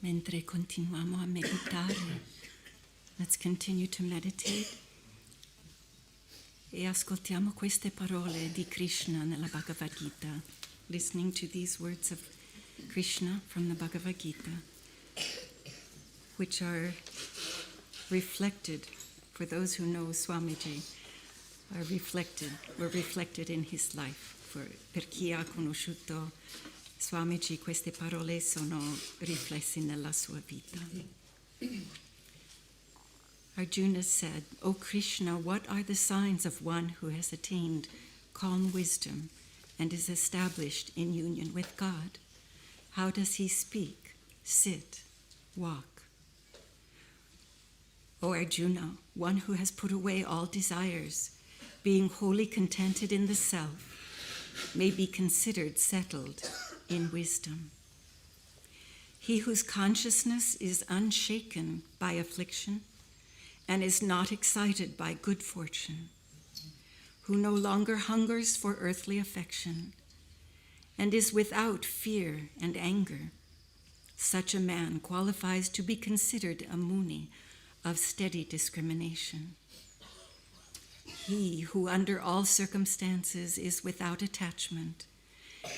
Mentre continuiamo a meditare, let's continue to meditate e ascoltiamo queste parole di Krishna nella Bhagavad Gita, listening to these words of Krishna from the Bhagavad Gita, which are reflected, for those who know Swamiji, were reflected in his life. Per chi ha conosciuto Swamiji, queste parole sono riflessi nella sua vita. Arjuna said, "O Krishna, what are the signs of one who has attained calm wisdom and is established in union with God? How does he speak, sit, walk?" O Arjuna, one who has put away all desires, being wholly contented in the self, may be considered settled in wisdom. He whose consciousness is unshaken by affliction and is not excited by good fortune, who no longer hungers for earthly affection and is without fear and anger, such a man qualifies to be considered a Muni of steady discrimination. He who under all circumstances is without attachment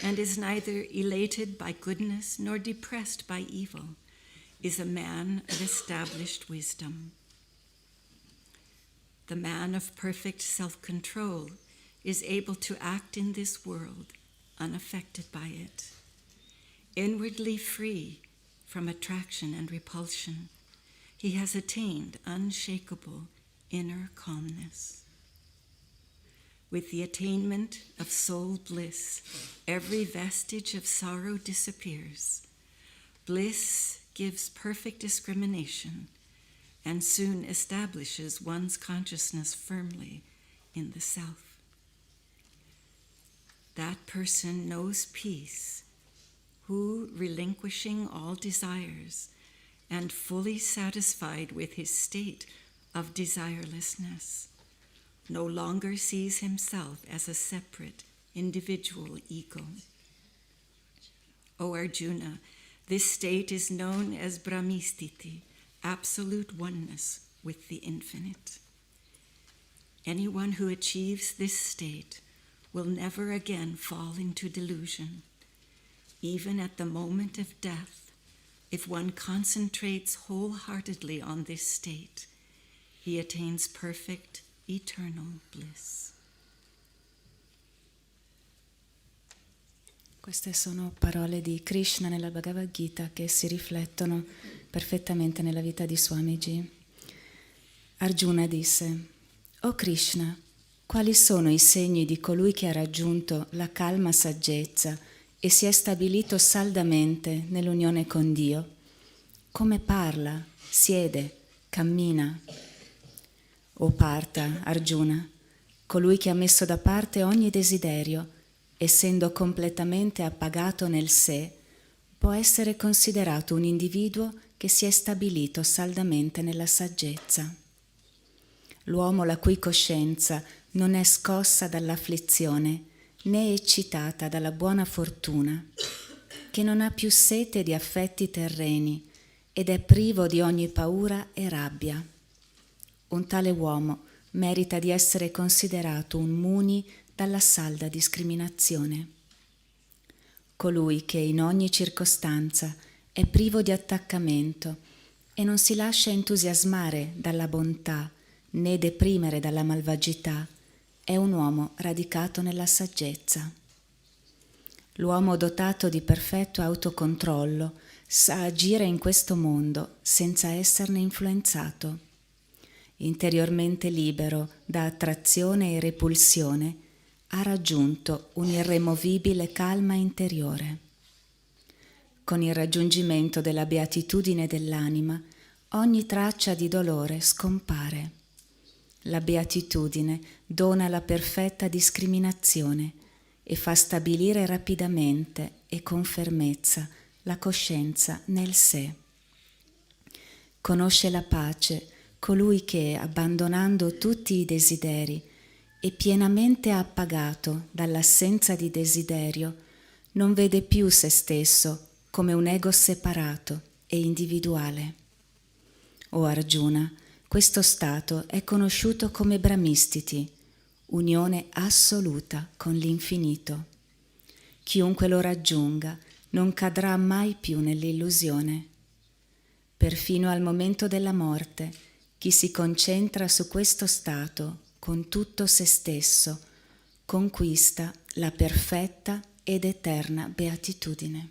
and is neither elated by goodness nor depressed by evil is a man of established wisdom. The man of perfect self-control is able to act in this world unaffected by it. Inwardly free from attraction and repulsion, he has attained unshakable inner calmness. With the attainment of soul bliss, every vestige of sorrow disappears. Bliss gives perfect discrimination and soon establishes one's consciousness firmly in the self. That person knows peace, who, relinquishing all desires and fully satisfied with his state of desirelessness, no longer sees himself as a separate, individual ego. O Arjuna, this state is known as Brahmistiti, absolute oneness with the infinite. Anyone who achieves this state will never again fall into delusion. Even at the moment of death, if one concentrates wholeheartedly on this state, he attains perfect eternal bliss. Queste sono parole di Krishna nella Bhagavad Gita che si riflettono perfettamente nella vita di Swamiji. Arjuna disse: "O Krishna, quali sono i segni di colui che ha raggiunto la calma saggezza e si è stabilito saldamente nell'unione con Dio? Come parla, siede, cammina?" O Partha, Arjuna, colui che ha messo da parte ogni desiderio, essendo completamente appagato nel sé, può essere considerato un individuo che si è stabilito saldamente nella saggezza. L'uomo la cui coscienza non è scossa dall'afflizione né eccitata dalla buona fortuna, che non ha più sete di affetti terreni ed è privo di ogni paura e rabbia. Un tale uomo merita di essere considerato un Muni dalla salda discriminazione. Colui che in ogni circostanza è privo di attaccamento e non si lascia entusiasmare dalla bontà né deprimere dalla malvagità è un uomo radicato nella saggezza. L'uomo dotato di perfetto autocontrollo sa agire in questo mondo senza esserne influenzato. Interiormente libero da attrazione e repulsione, ha raggiunto un'irremovibile calma interiore. Con il raggiungimento della beatitudine dell'anima, ogni traccia di dolore scompare. La beatitudine dona la perfetta discriminazione e fa stabilire rapidamente e con fermezza la coscienza nel sé. Conosce la pace colui che, abbandonando tutti i desideri e pienamente appagato dall'assenza di desiderio, non vede più se stesso come un ego separato e individuale. O Arjuna, questo stato è conosciuto come Brahmistiti, unione assoluta con l'infinito. Chiunque lo raggiunga non cadrà mai più nell'illusione. Perfino al momento della morte, chi si concentra su questo stato con tutto se stesso conquista la perfetta ed eterna beatitudine.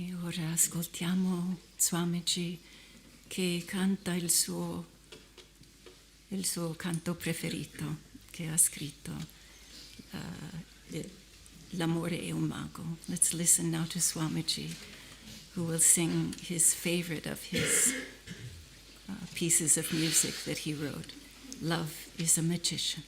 E ora ascoltiamo Swamiji che canta il suo canto preferito che ha scritto, L'amore è un mago. Let's listen now to Swamiji, who will sing his favorite of his pieces of music that he wrote. Love is a magician.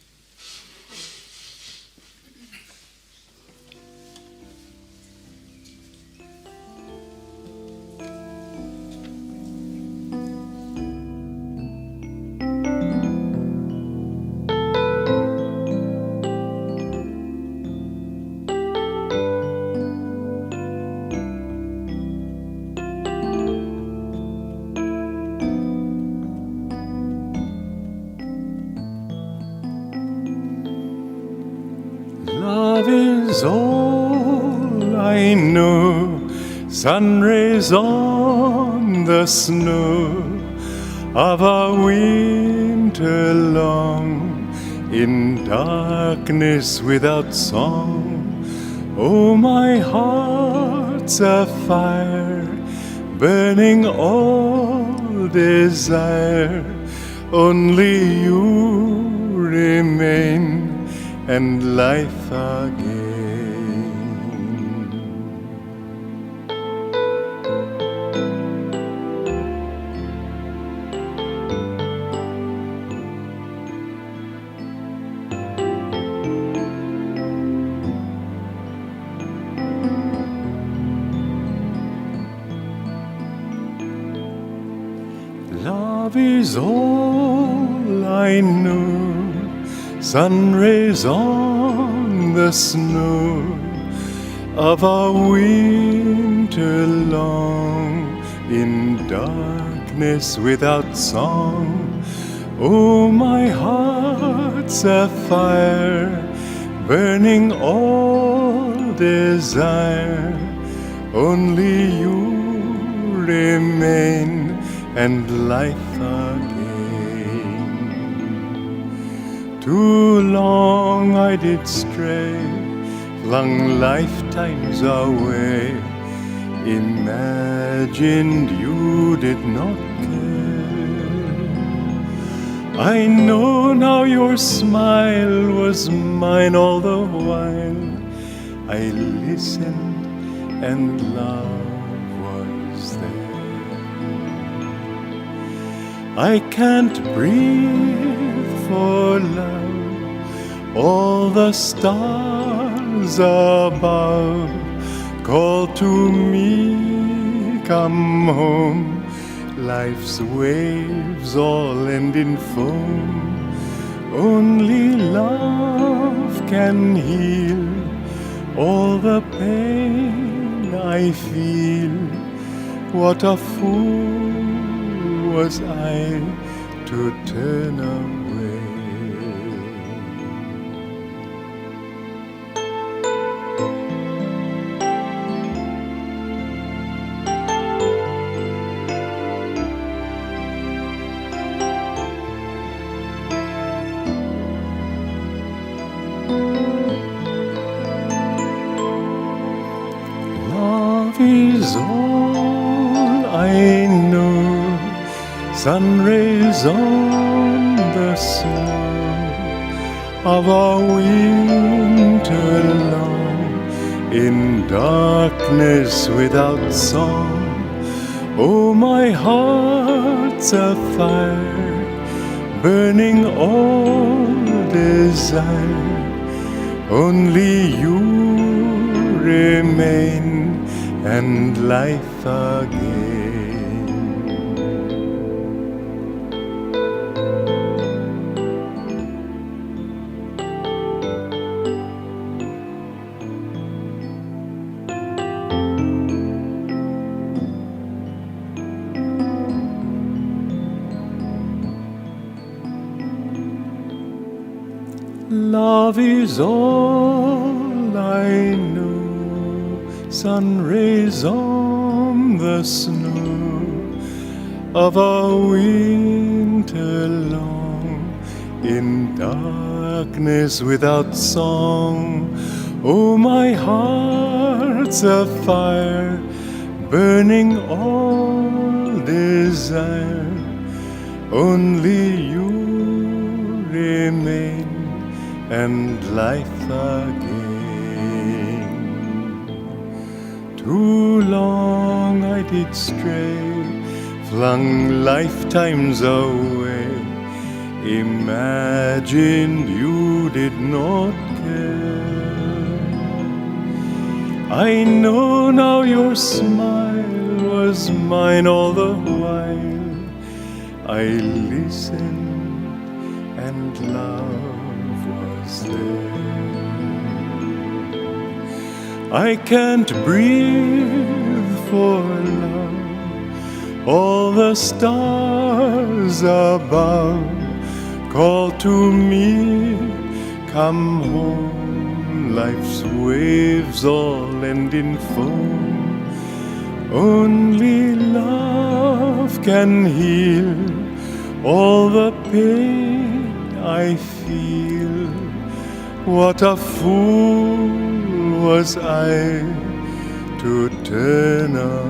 Love is all I know, sun rays on the snow of a winter long, in darkness without song. Oh, my heart's a fire, burning all desire. Only you remain, and life again. Love is all I know, sun rays on the snow of a winter long, in darkness without song. Oh, my heart's a fire, burning all desire. Only you remain, and life again. Too long I did stray, flung lifetimes away, imagined you did not care. I know now your smile was mine all the while. I listened and love was there. I can't breathe for love, all the stars above call to me, come home. Life's waves all end in foam, only love can heal all the pain I feel. What a fool was I to turn away. Love is all I know, sun rays on the snow of a winter long, in darkness without song. Oh, my heart's a fire, burning all desire. Only you remain, and life again. Love is all I know, sun rays on the snow of a winter long, in darkness without song. Oh, my heart's a fire, burning all desire. Only you remain, and life again. Too long I did stray, flung lifetimes away, imagined you did not care. I know now your smile was mine all the while. I listened and love was there. I can't breathe for love. All the stars above call to me, come home. Life's waves all end in foam. Only love can heal all the pain I feel. What a fool was I to turn away.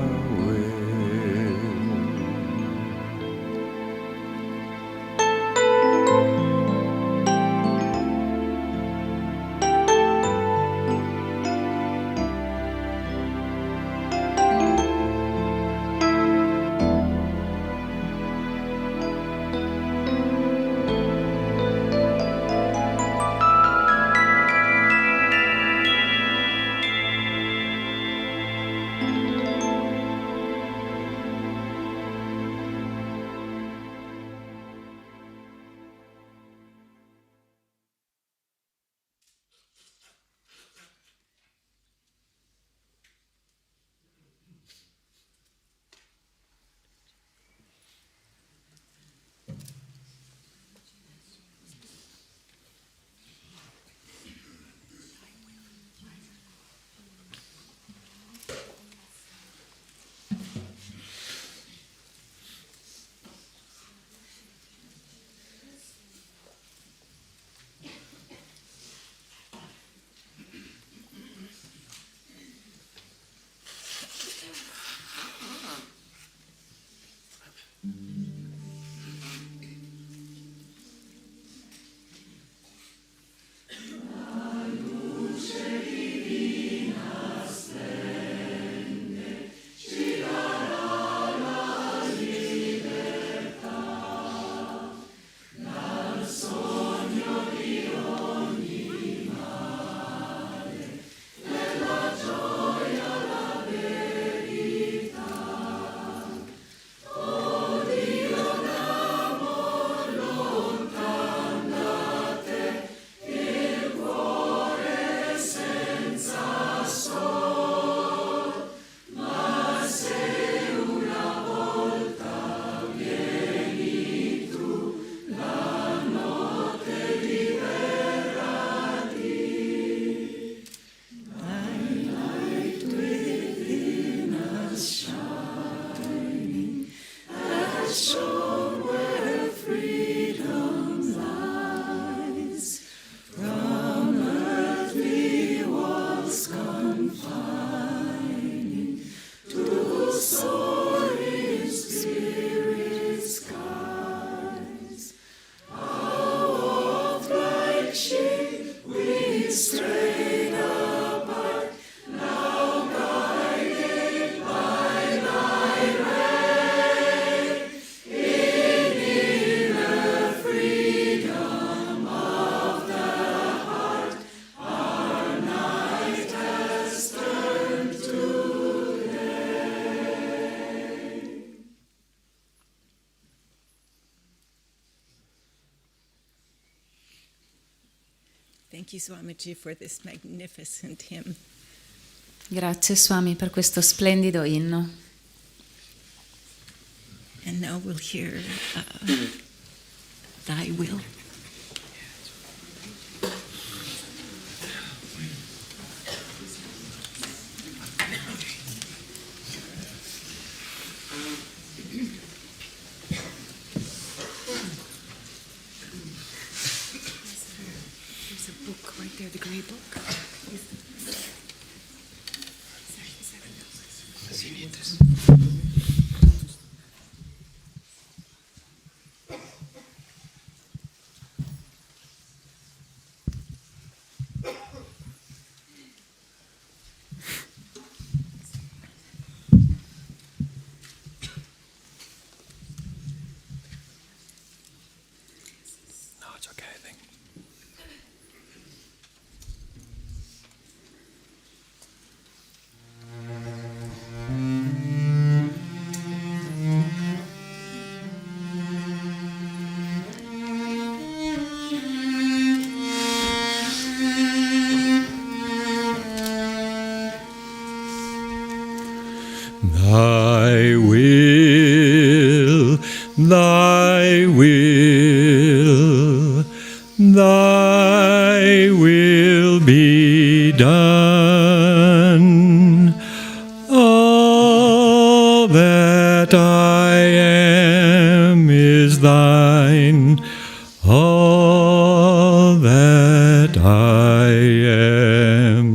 Thank you, Swamiji, for this magnificent hymn. Grazie Swami per questo splendido inno. And now we'll hear Thy Will. There's a book right there, the gray book. Thy will, thy will, thy will be done. All that I am is thine. All that I am.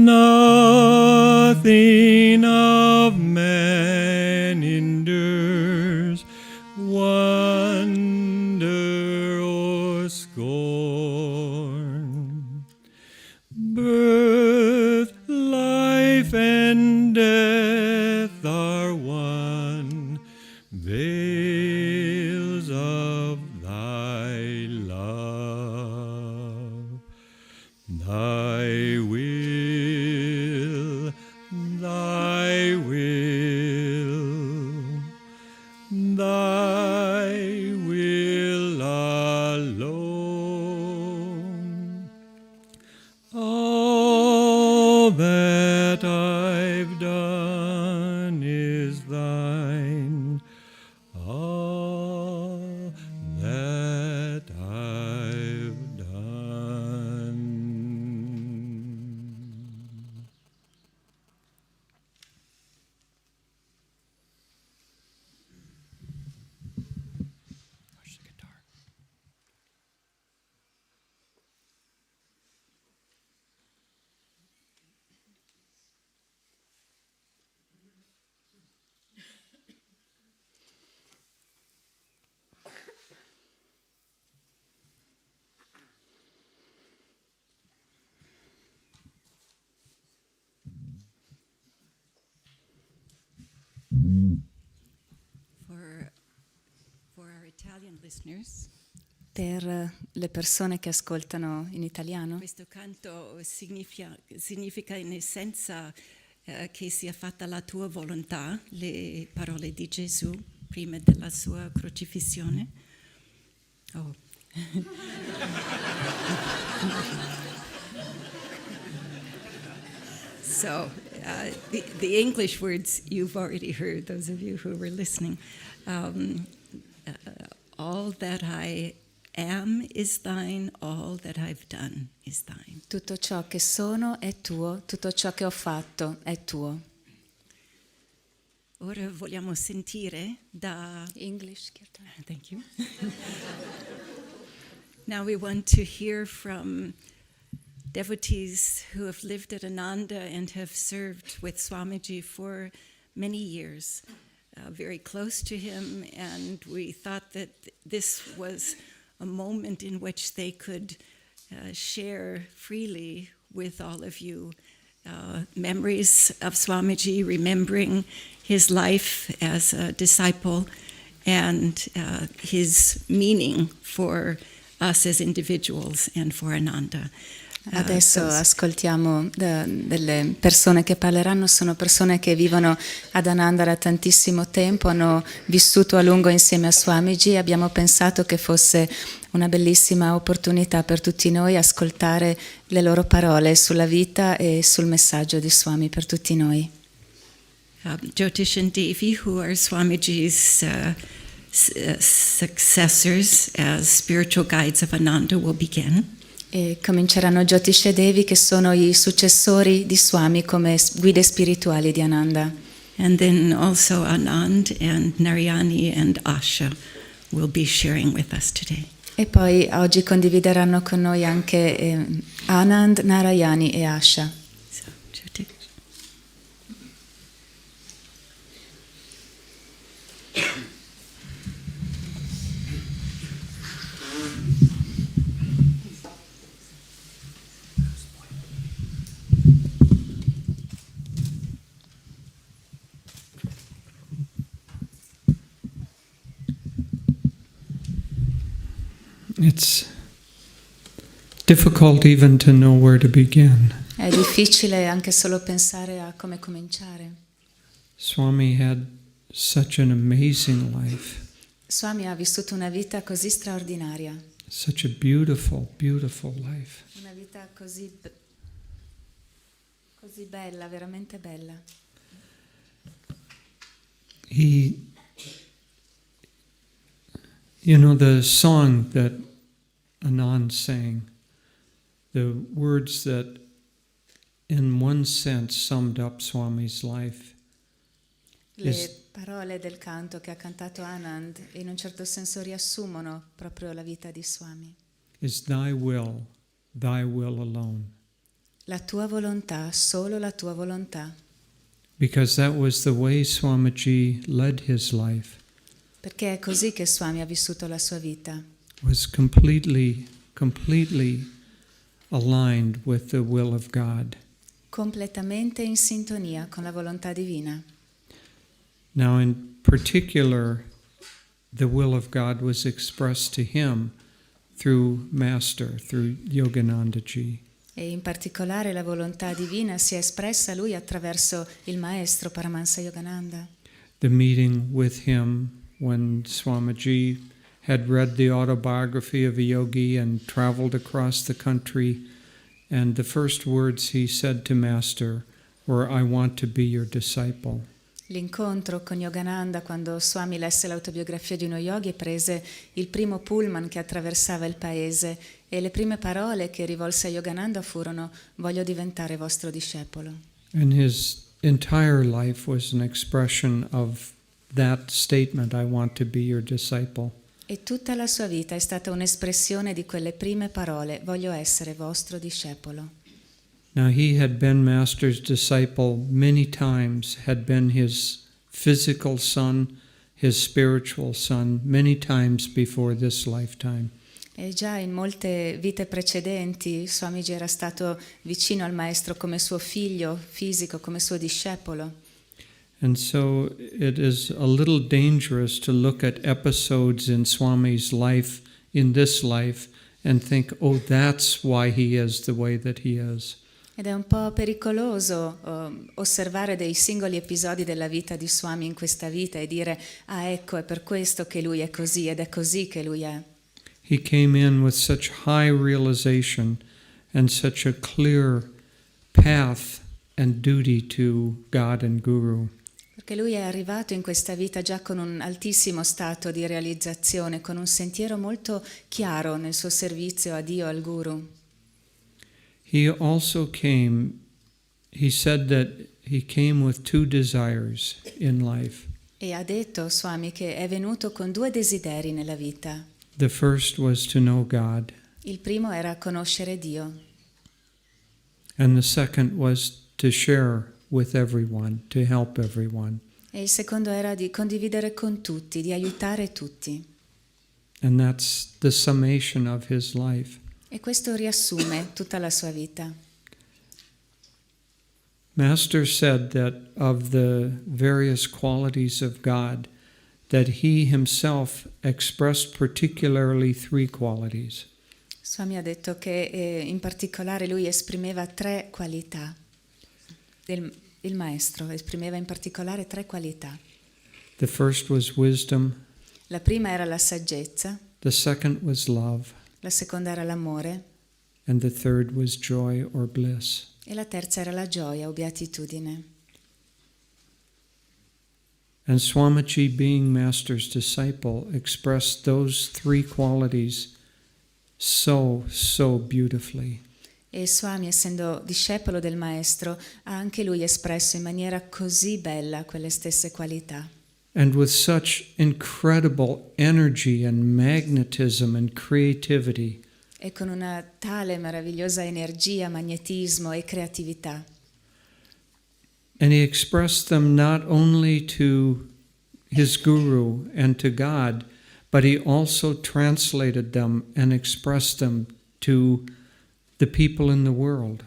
Nothing of man endures wonder or scorn. Birth, life, and death are one, veils of thy love. Thy will, thy will, thy will alone. All that I've done is thine. All that I've done. Where's the guitar? For our Italian listeners, Per le persone che ascoltano in italiano, questo canto significa in essenza che sia fatta la tua volontà, le parole di Gesù prima della sua crocifissione. Oh. So the English words you've already heard, those of you who were listening. All that I am is thine, all that I've done is thine. tutto ciò che sono è tuo, tutto ciò che ho fatto è tuo. Ora vogliamo sentire da... English. Thank you. Now we want to hear from devotees who have lived at Ananda and have served with Swamiji for many years, very close to him, and we thought that this was a moment in which they could share freely with all of you memories of Swamiji, remembering his life as a disciple and his meaning for us as individuals and for Ananda. Adesso ascoltiamo delle persone che parleranno, sono persone che vivono ad Ananda da tantissimo tempo, hanno vissuto a lungo insieme a Swamiji e abbiamo pensato che fosse una bellissima opportunità per tutti noi ascoltare le loro parole sulla vita e sul messaggio di Swami per tutti noi. Jyotish and Devi, who are Swamiji's successors as spiritual guides of Ananda, will begin. E cominceranno Jyotish e Devi, che sono i successori di Swami come guide spirituali di Ananda. And then also Anand and Narayani and Asha will be sharing with us today. E poi oggi condivideranno con noi anche Anand, Narayani e Asha. So, Jyotish. It's difficult even to know where to begin. È difficile anche solo pensare a come cominciare. Swami had such an amazing life, Swami ha vissuto una vita così straordinaria, such a beautiful, beautiful life. una vita così Così bella, veramente bella. The song that Anand sang, the words that in one sense summed up Swami's life. Le parole del canto che ha cantato Anand in un certo senso riassumono proprio la vita di Swami. Is thy will alone. La tua volontà, solo la tua volontà. Because that was the way Swamiji led his life. Perché è così che Swami ha vissuto la sua vita. Was completely aligned with the will of God. Completamente in sintonia con la volontà divina. Now in particular, the will of God was expressed to him through Yogananda Ji. E in particolare la volontà divina si è espressa a lui attraverso il maestro Paramahansa Yogananda. The meeting with him when Swamiji had read the autobiography of a yogi and traveled across the country, and the first words he said to Master were, "I want to be your disciple." L'incontro con Yogananda quando Swami lesse l'autobiografia di uno yogi e prese il primo pullman che attraversava il paese, e le prime parole che rivolse a Yogananda furono: voglio diventare vostro discepolo. And his entire life was an expression of that statement, "I want to be your disciple." E tutta la sua vita è stata un'espressione di quelle prime parole: voglio essere vostro discepolo. Now he had been Master's disciple many times, had been his physical son, his spiritual son, many times before this lifetime. E già in molte vite precedenti Swamiji era stato vicino al maestro come suo figlio fisico, come suo discepolo. And so it is a little dangerous to look at episodes in Swami's life, in this life, and think, oh, that's why he is the way that he is. Ed è un po' pericoloso osservare dei singoli episodi della vita di Swami in questa vita e dire: ah, ecco, è per questo che lui è così ed è così che lui è. He came in with such high realization and such a clear path and duty to God and Guru. Perché lui è arrivato in questa vita già con un altissimo stato di realizzazione, con un sentiero molto chiaro nel suo servizio a Dio, al Guru. He also came, he said that he came with two desires in life. E ha detto Swami che è venuto con due desideri nella vita. The first was to know God, Il primo era conoscere Dio and the second was to share with everyone, to help everyone. e il secondo era di condividere con tutti, di aiutare tutti. And that's the summation of his life. E questo riassume tutta la sua vita. Master said that of the various qualities of God, that he himself expressed particularly three qualities. Swami ha detto che in particolare lui esprimeva tre qualità. Il maestro esprimeva in particolare tre qualità. The first was wisdom, La prima era la saggezza, the second was love, la seconda era l'amore and the third was joy or bliss. e la terza era la gioia o beatitudine. And Swamiji, being Master's disciple, expressed those three qualities so beautifully. E Swami, essendo discepolo del maestro, ha anche lui espresso in maniera così bella quelle stesse qualità. And with such incredible energy and magnetism and creativity. E con una tale meravigliosa energia, magnetismo e creatività. And he expressed them not only to his guru and to God, but he also translated them and expressed them to the people in the world.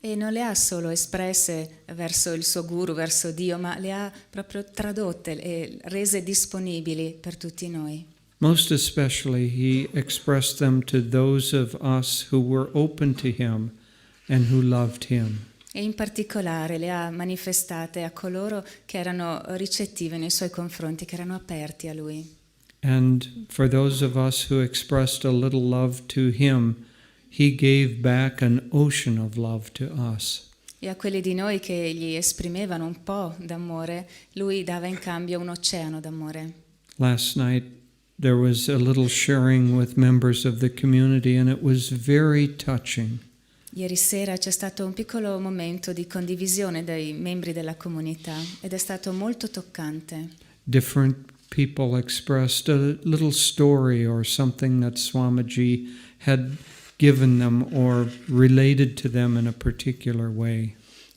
E non le ha solo espresse verso il suo guru, verso Dio, ma le ha proprio tradotte e rese disponibili per tutti noi. Most especially, he expressed them to those of us who were open to him and who loved him. E in particolare le ha manifestate a coloro che erano ricettivi nei suoi confronti, che erano aperti a lui. And for those of us who expressed a little love to him, he gave back an ocean of love to us. E a quelli di noi che gli esprimevano un po' d'amore, lui dava in cambio un oceano d'amore. Last night there was a little sharing with members of the community, and it was very touching. Ieri sera c'è stato un piccolo momento di condivisione dai membri della comunità ed è stato molto toccante. Different people expressed a little story or something that Swamiji had given them or related to them in a particular way.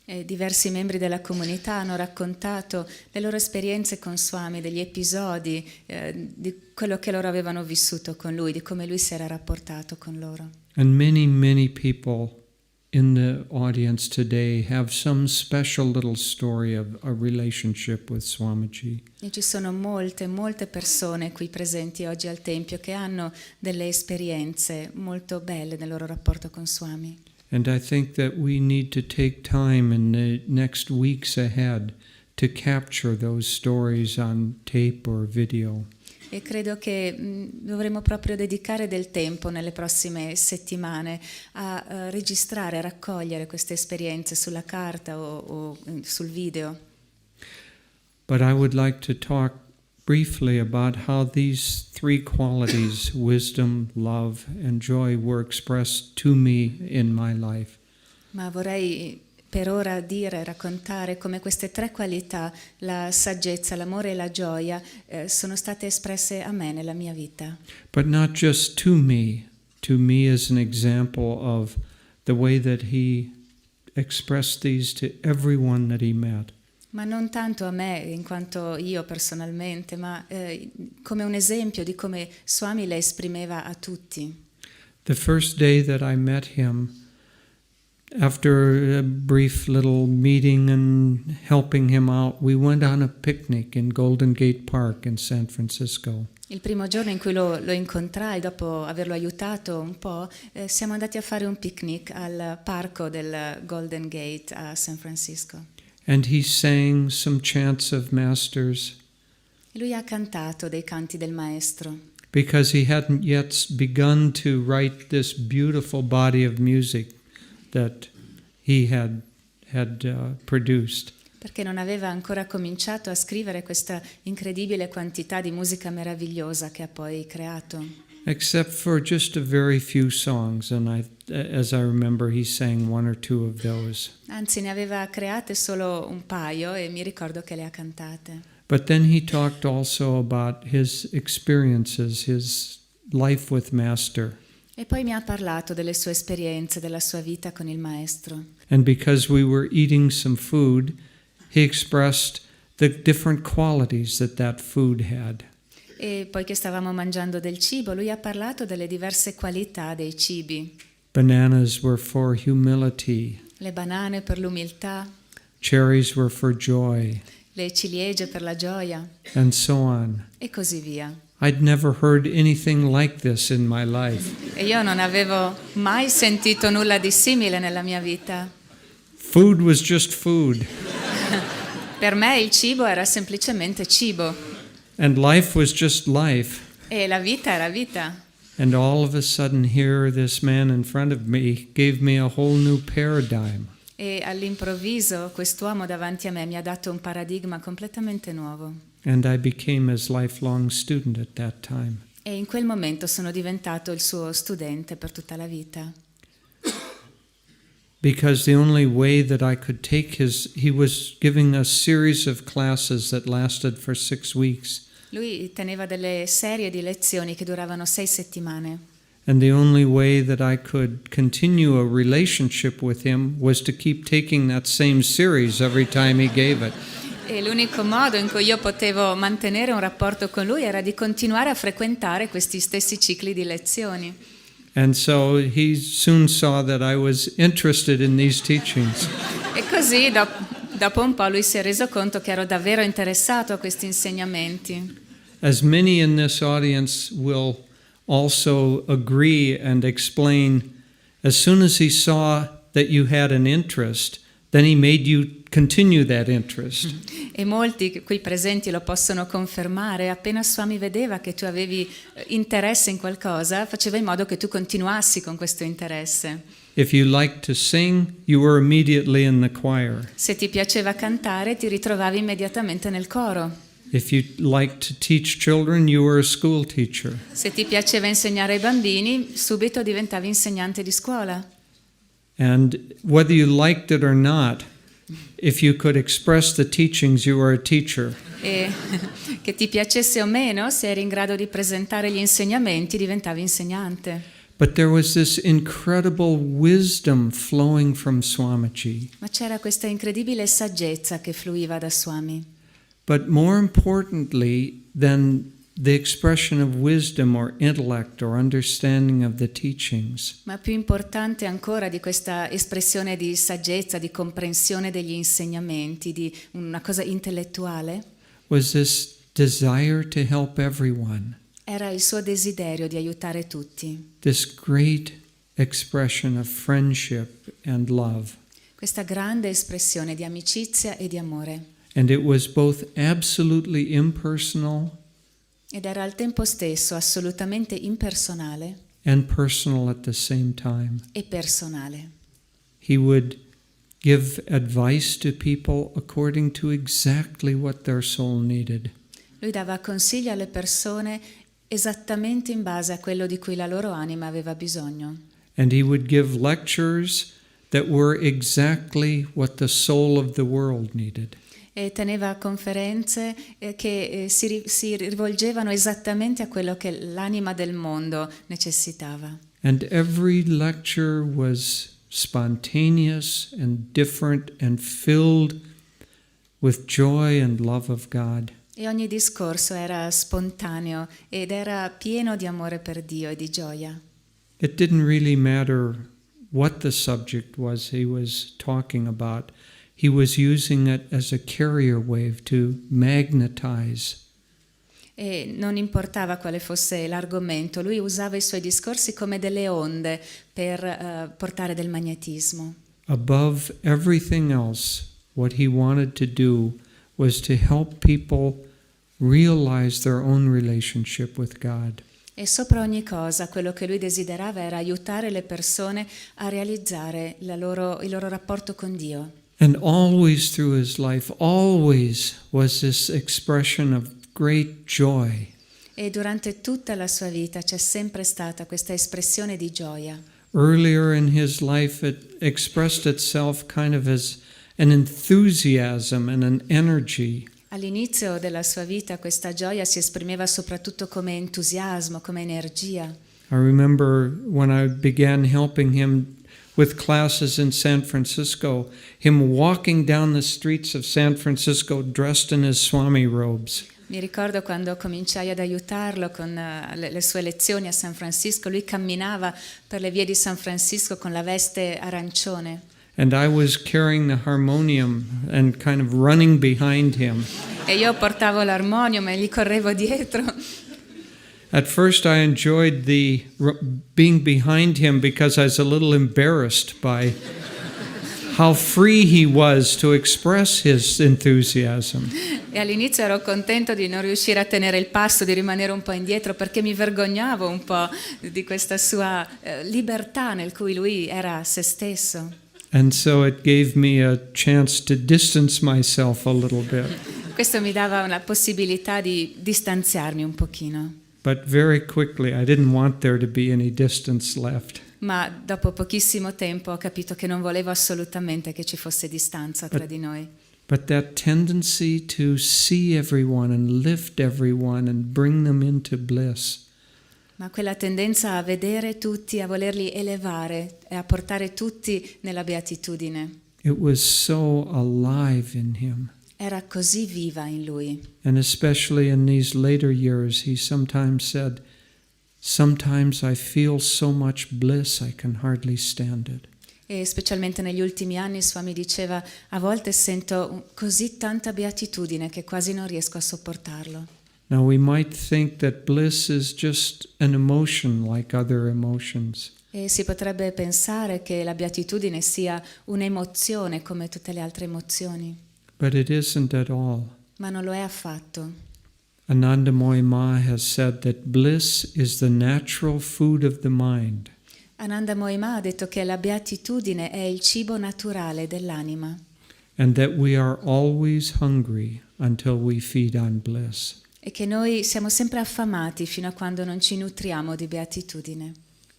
E diversi membri della comunità hanno raccontato le loro esperienze con Swami, degli episodi, di quello che loro avevano vissuto con lui, di come lui si era rapportato con loro. And many people in the audience today have some special little story of a relationship with Swamiji. E ci sono molte persone qui presenti oggi al Tempio che hanno delle esperienze molto belle nel loro rapporto con Swami. And I think that we need to take time in the next weeks ahead to capture those stories on tape or video. E credo che dovremo proprio dedicare del tempo nelle prossime settimane a registrare, a raccogliere queste esperienze sulla carta o sul video. But I would like to talk briefly about how these three qualities, wisdom, love, and joy, were expressed to me in my life. Ma vorrei per ora raccontare come queste tre qualità, la saggezza, l'amore e la gioia, sono state espresse a me nella mia vita. But not just to me as an example of the way that he expressed these to everyone that he met. Ma non tanto a me, in quanto io personalmente, ma come un esempio di come Swami le esprimeva a tutti. The first day that I met him, after a brief little meeting and helping him out, we went on a picnic in Golden Gate Park in San Francisco. Il primo giorno in cui lo incontrai, dopo averlo aiutato un po', siamo andati a fare un picnic al parco del Golden Gate a San Francisco. And he sang some chants of masters E lui ha cantato dei canti del maestro, because he hadn't yet begun to write this beautiful body of music that he had produced. perché non aveva ancora cominciato a scrivere questa incredibile quantità di musica meravigliosa che ha poi creato. Except for just a very few songs, and as I remember, he sang one or two of those. Anzi, ne aveva create solo un paio e mi ricordo che le ha cantate. But then he talked also about his experiences, his life with Master. E poi mi ha parlato delle sue esperienze, della sua vita con il maestro. And because we were eating some food, he expressed the different qualities that food had. E poi che stavamo mangiando del cibo, lui ha parlato delle diverse qualità dei cibi. Bananas were for humility. Le banane per l'umiltà, Cherries were for joy, le ciliegie per la gioia and so on. e così via. I'd never heard anything like this in my life. E io non avevo mai sentito nulla di simile nella mia vita. Food was just food, Per me il cibo era semplicemente cibo and life was just life. e la vita era vita. And all of a sudden here, this man in front of me gave me a whole new paradigm. E all'improvviso quest'uomo davanti a me mi ha dato un paradigma completamente nuovo. And I became his lifelong student at that time. E in quel momento sono diventato il suo studente per tutta la vita. Because the only way that I could take he was giving a series of classes that lasted for 6 weeks. Lui teneva delle serie di lezioni che duravano 6 settimane. And the only way that I could continue a relationship with him was to keep taking that same series every time he gave it. E l'unico modo in cui io potevo mantenere un rapporto con lui era di continuare a frequentare questi stessi cicli di lezioni. And so he soon saw that I was interested in these teachings. E così dopo un po' lui si è reso conto che ero davvero interessato a questi insegnamenti. As many in this audience will also agree and explain, as soon as he saw that you had an interest, then he made you continue that interest. E molti qui presenti lo possono confermare. Appena Swami vedeva che tu avevi interesse in qualcosa, faceva in modo che tu continuassi con questo interesse. If you liked to sing, you were immediately in the choir. Se ti piaceva cantare, ti ritrovavi immediatamente nel coro. If you liked to teach children, you were a school teacher. Se ti piaceva insegnare ai bambini, subito diventavi insegnante di scuola. And whether you liked it or not, if you could express the teachings, you were a teacher. E che ti piacesse o meno, se eri in grado di presentare gli insegnamenti, diventavi insegnante. But there was this incredible wisdom flowing from Swamiji. Ma c'era questa incredibile saggezza che fluiva da Swami. But more importantly than the expression of wisdom or intellect or understanding of the teachings, Ma più importante ancora di questa espressione di saggezza, di comprensione degli insegnamenti, di una cosa intellettuale, was this desire to help everyone. era il suo desiderio di aiutare tutti. This great expression of friendship and love. Questa grande espressione di amicizia e di amore. And it was both absolutely impersonal Ed era al tempo stesso assolutamente impersonale and personal at the same time. e personale. He would give advice to people according to exactly what their soul needed. Lui dava consigli alle persone esattamente in base a quello di cui la loro anima aveva bisogno. And he would give lectures that were exactly what the soul of the world needed. E teneva conferenze che si rivolgevano esattamente a quello che l'anima del mondo necessitava. And every lecture was spontaneous and different and filled with joy and love of God. E ogni discorso era spontaneo ed era pieno di amore per Dio e di gioia. It didn't really matter what the subject was he was talking about. He was using it as a carrier wave to magnetize. E non importava quale fosse l'argomento, lui usava i suoi discorsi come delle onde per portare del magnetismo. Above everything else, what he wanted to do was to help people realize their own relationship with God. E sopra ogni cosa, quello che lui desiderava era aiutare le persone a realizzare il loro rapporto con Dio. And always through his life, always was this expression of great joy. E durante tutta la sua vita c'è sempre stata questa espressione di gioia. Earlier in his life, it expressed itself kind of as an enthusiasm and an energy. All'inizio della sua vita questa gioia si esprimeva soprattutto come entusiasmo, come energia. I remember when I began helping him with classes in San Francisco, him walking down the streets of San Francisco dressed in his Swami robes. Mi ricordo quando cominciai ad aiutarlo con le sue lezioni a San Francisco, lui camminava per le vie di San Francisco con la veste arancione. And I was carrying the harmonium and kind of running behind him. E io portavo l'armonium e gli correvo dietro. At first I enjoyed being behind him because I was a little embarrassed by how free he was to express his enthusiasm. E all'inizio ero contento di non riuscire a tenere il passo, di rimanere un po' indietro, perché mi vergognavo un po' di questa sua libertà nel cui lui era se stesso. And so it gave me a chance to distance myself a little bit. Questo mi dava la possibilità di distanziarmi un pochino. But very quickly I didn't want there to be any distance left. Ma dopo pochissimo tempo ho capito che non volevo assolutamente che ci fosse distanza tra di noi. But that tendency to see everyone and lift everyone and bring them into bliss. Ma quella tendenza a vedere tutti, a volerli elevare e a portare tutti nella beatitudine. It was so alive in him. Era così viva in lui. And especially in these later years, he sometimes said, "Sometimes I feel so much bliss I can hardly stand it." E specialmente negli ultimi anni Swami diceva: a volte sento così tanta beatitudine che quasi non riesco a sopportarlo. Now we might think that bliss is just an emotion like other emotions. E si potrebbe pensare che la beatitudine sia un'emozione come tutte le altre emozioni. But it isn't at all. Ma non lo è affatto. Ananda Ma has said that bliss is the natural food of the mind. Ananda Moima ha detto che la beatitudine è il cibo naturale dell'anima and that we are always hungry until we feed on bliss. e che noi siamo sempre affamati fino a quando non ci nutriamo di beatitudine.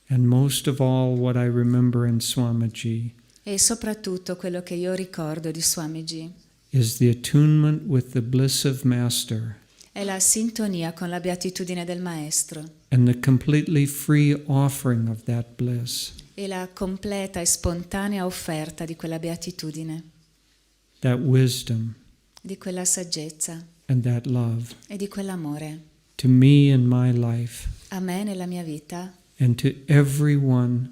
And most of all, what I remember in Swamiji E soprattutto quello che io ricordo di Swamiji is the attunement with the bliss of Master è la sintonia con la beatitudine del Maestro and the completely free offering of that bliss, e la completa e spontanea offerta di quella beatitudine, that wisdom di quella saggezza and that love e di quell'amore to me in my life a me nella mia vita and to everyone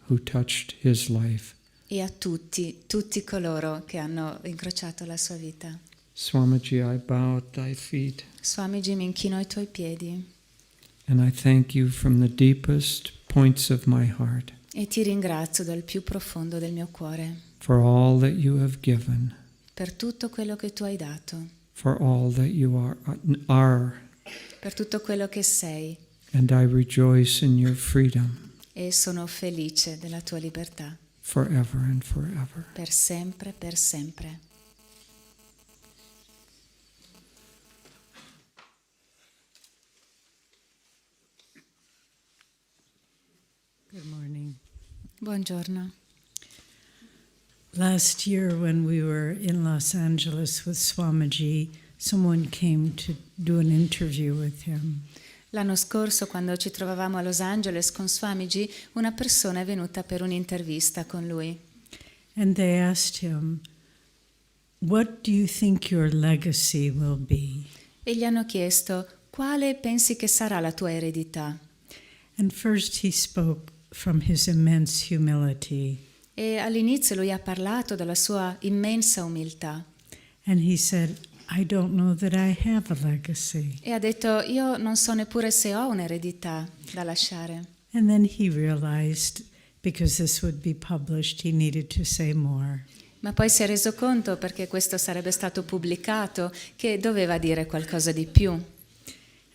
who touched his life. e a tutti coloro che hanno incrociato la sua vita. Swamiji, I bow at thy feet, Swamiji, mi inchino ai tuoi piedi and I thank you from the deepest points of my heart e ti ringrazio dal più profondo del mio cuore for all that you have given, per tutto quello che tu hai dato, for all that you are, per tutto quello che sei, and I rejoice in your freedom e sono felice della tua libertà forever and forever. per sempre, per sempre. Good morning. Buongiorno. Last year, when we were in Los Angeles with Swamiji, someone came to do an interview with him. L'anno scorso, quando ci trovavamo a Los Angeles con Swamiji, una persona è venuta per un'intervista con lui And they asked him, "What do you think your legacy will be?" e gli hanno chiesto: quale pensi che sarà la tua eredità? And first he spoke from his immense humility. E all'inizio lui ha parlato della sua immensa umiltà And he said, "I don't know that I have a legacy." e ha detto: io non so neppure se ho un'eredità da lasciare. And then he realized, because this would be published, he needed to say more. Ma poi si è reso conto, perché questo sarebbe stato pubblicato, che doveva dire qualcosa di più.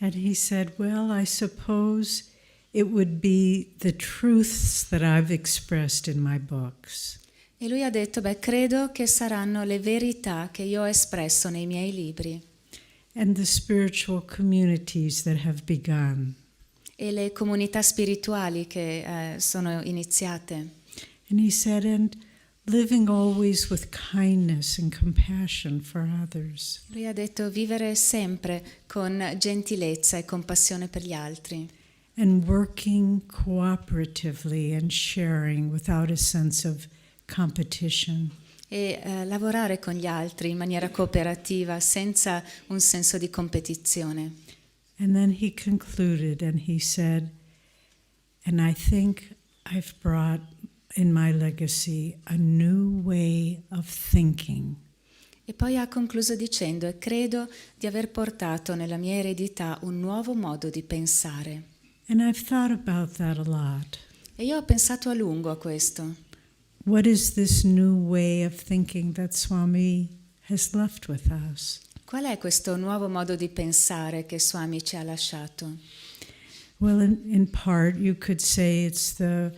And he said, "Well, I suppose it would be the truths that I've expressed in my books." E lui ha detto: credo che saranno le verità che io ho espresso nei miei libri And the spiritual communities that have begun. e le comunità spirituali che sono iniziate. And he said, and living always with kindness and compassion for others. Lui ha detto: vivere sempre con gentilezza e compassione per gli altri And working cooperatively and sharing without a sense of competition. e lavorare con gli altri in maniera cooperativa senza un senso di competizione. And then he concluded and he said, "And I think I've brought in my legacy a new way of thinking." E poi ha concluso dicendo: e credo di aver portato nella mia eredità un nuovo modo di pensare. And I've thought about that a lot. E io ho pensato a lungo a questo. What is this new way of thinking that Swami has left with us? Qual è questo nuovo modo di pensare che Swami ci ha lasciato? Well, in part, you could say it's the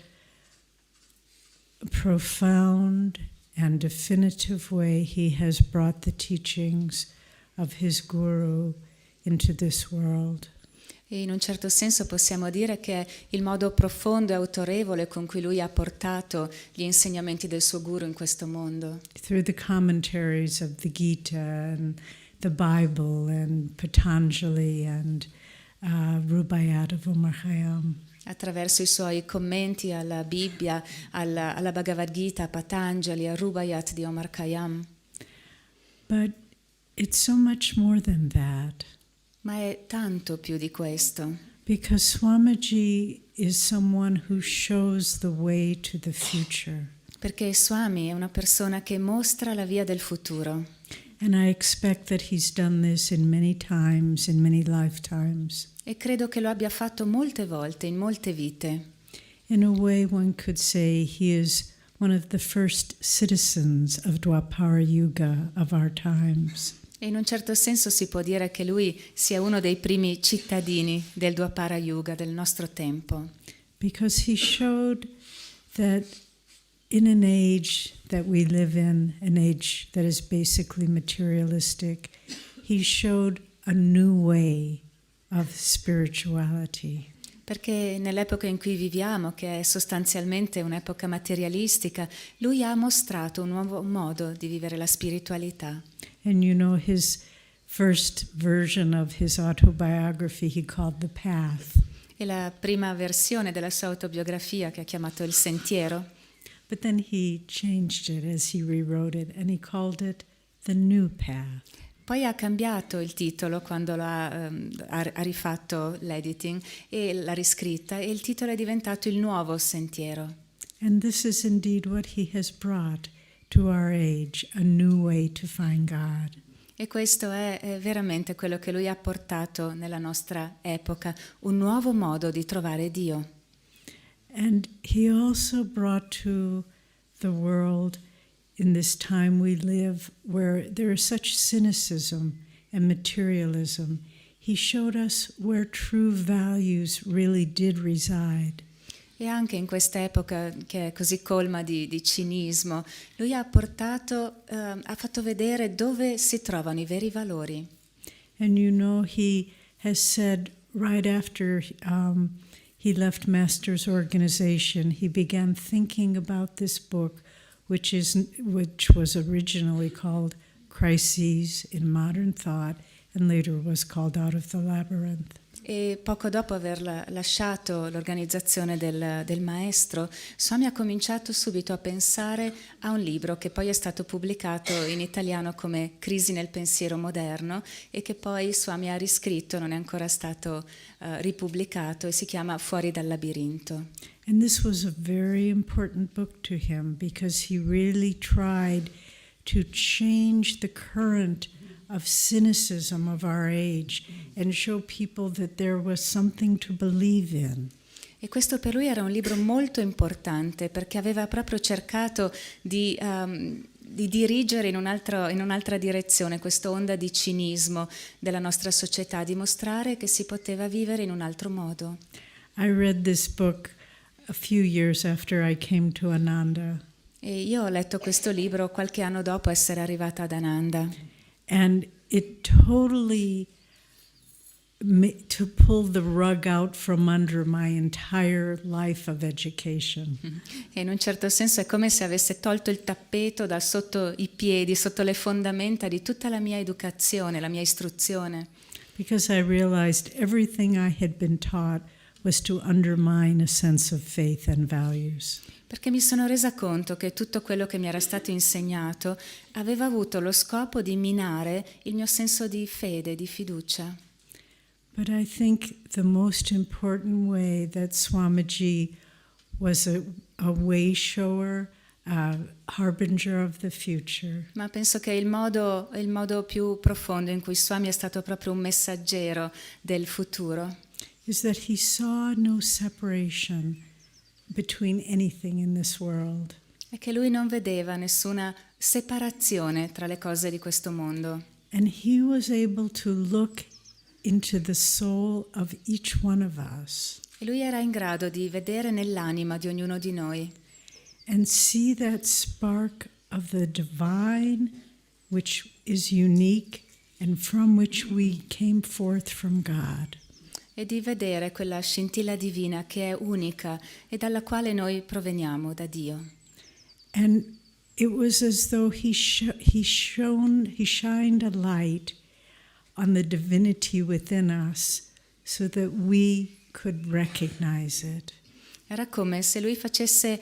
profound and definitive way he has brought the teachings of his guru into this world. E in un certo senso possiamo dire che è il modo profondo e autorevole con cui lui ha portato gli insegnamenti del suo guru in questo mondo. Through the commentaries of the Gita and the Bible and Patanjali and Rubaiyat of Omar Khayyam. Attraverso i suoi commenti alla Bibbia, alla Bhagavad Gita, a Patanjali, a Rubaiyat di Omar Khayyam. But it's so much more than that. Ma è tanto più di questo, Because Swamiji is someone who shows the way to the future. perché Swami è una persona che mostra la via del futuro. And I expect that he's done this in many times, in many lifetimes. E credo che lo abbia fatto molte volte, in molte vite. In a way, one could say he is one of the first citizens of Dwapara Yuga of our times. E in un certo senso si può dire che lui sia uno dei primi cittadini del Dwapara Yuga del nostro tempo. because he showed that in an age that we live in, an age that is basically materialistic, he showed a new way of spirituality. Perché nell'epoca in cui viviamo, che è sostanzialmente un'epoca materialistica, lui ha mostrato un nuovo modo di vivere la spiritualità. And you know, his first version of his autobiography he called The Path. E la prima versione della sua autobiografia, che ha chiamato Il Sentiero, But then he changed it as he rewrote it, and he called it The New Path. poi ha cambiato il titolo quando ha rifatto l'editing e l'ha riscritta, e il titolo è diventato Il Nuovo Sentiero. And this is indeed what he has brought to our age, a new way to find God. E questo è veramente quello che lui ha portato nella nostra epoca, un nuovo modo di trovare Dio. And he also brought to the world, in this time we live where there is such cynicism and materialism, he showed us where true values really did reside. E anche in questa epoca che è così colma di cinismo, lui ha portato, ha fatto vedere dove si trovano i veri valori. And you know, he has said right after he left Master's organization, he began thinking about this book, which was originally called Crises in Modern Thought, and later was called Out of the Labyrinth. E poco dopo aver lasciato l'organizzazione del maestro, Swami ha cominciato subito a pensare a un libro che poi è stato pubblicato in italiano come Crisi nel pensiero moderno e che poi Swami ha riscritto, non è ancora stato ripubblicato, e si chiama Fuori dal labirinto. And this was a very important book to him because he really tried to change the current of cynicism of our age and show people that there was something to believe in. E questo per lui era un libro molto importante perché aveva proprio cercato di dirigere in un'altra direzione questa onda di cinismo della nostra società, di mostrare che si poteva vivere in un altro modo. I read this book a few years after I came to Ananda. E io ho letto questo libro qualche anno dopo essere arrivata ad Ananda. And it totally to pull the rug out from under my entire life of education. E in un certo senso è come se avesse tolto il tappeto da sotto i piedi, sotto le fondamenta di tutta la mia educazione, la mia istruzione. Because I realized everything I had been taught was to undermine a sense of faith and values. Perché mi sono resa conto che tutto quello che mi era stato insegnato aveva avuto lo scopo di minare il mio senso di fede, di fiducia. But I think the most important way that Swamiji was a way shower, a harbinger of the future, Ma penso che il modo più profondo in cui Swami è stato proprio un messaggero del futuro is that he saw no separation between anything in this world. è che lui non vedeva nessuna separazione tra le cose di questo mondo. And he was able to look into the soul of each one of us E lui era in grado di vedere nell'anima di ognuno di noi and see that spark of the divine which is unique and from which we came forth from God. e di vedere quella scintilla divina che è unica e dalla quale noi proveniamo da Dio. And it was as though he shined a light on the divinity within us so that we could recognize it. Era come se lui facesse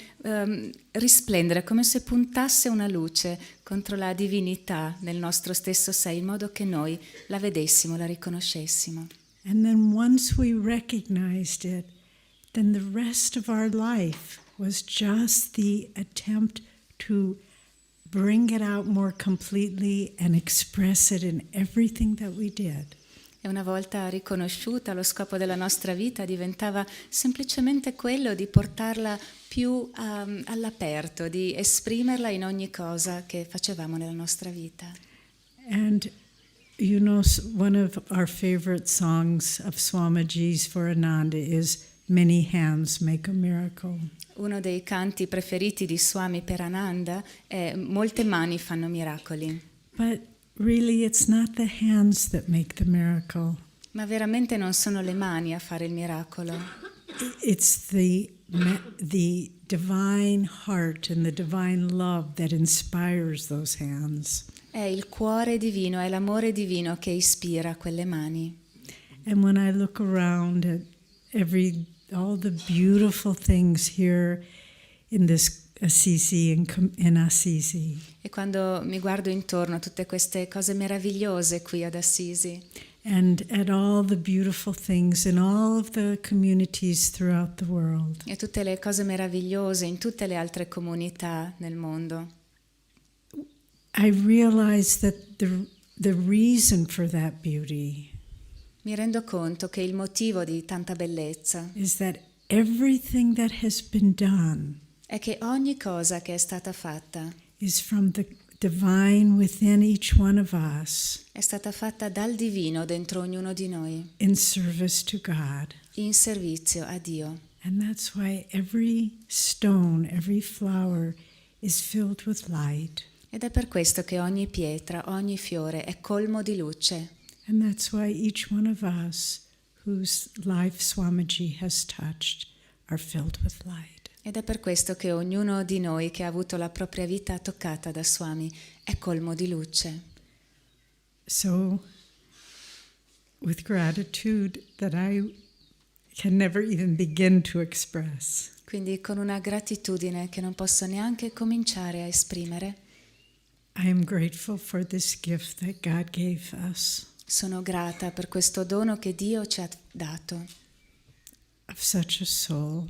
risplendere, come se puntasse una luce contro la divinità nel nostro stesso sé, in modo che noi la vedessimo, la riconoscessimo. And then once we recognized it, then the rest of our life was just the attempt to bring it out more completely and express it in everything that we did. E una volta riconosciuta, lo scopo della nostra vita diventava semplicemente quello di portarla più all'aperto, di esprimerla in ogni cosa che facevamo nella nostra vita. And you know, one of our favorite songs of Swamiji's for Ananda is many hands make a miracle. Uno dei canti preferiti di Swami per Ananda è molte mani fanno miracoli. But really, it's not the hands that make the miracle. Ma veramente non sono le mani a fare il miracolo. It's the divine heart and the divine love that inspires those hands. È il cuore divino, è l'amore divino che ispira quelle mani. And when I look around at all the beautiful things here in this Assisi, in Assisi, E quando mi guardo intorno a tutte queste cose meravigliose qui ad Assisi, and at all the beautiful things in all of the communities throughout the world, e tutte le cose meravigliose in tutte le altre comunità nel mondo, I realize that the reason for that beauty mi rendo conto che il motivo di tanta bellezza is that everything that has been done è che ogni cosa che è stata fatta is from the divine within each one of us è stata fatta dal divino dentro ognuno di noi, in service to God. in servizio a Dio. And that's why every stone, every flower is filled with light. Ed è per questo che ogni pietra, ogni fiore è colmo di luce. And that's why each one of us whose life Swamiji has touched are filled with light. Ed è per questo che ognuno di noi che ha avuto la propria vita toccata da Swami è colmo di luce. So, with gratitude that I can never even begin to express, Quindi con una gratitudine che non posso neanche cominciare a esprimere, I am grateful for this gift that God gave us sono grata per questo dono che Dio ci ha dato, of such a soul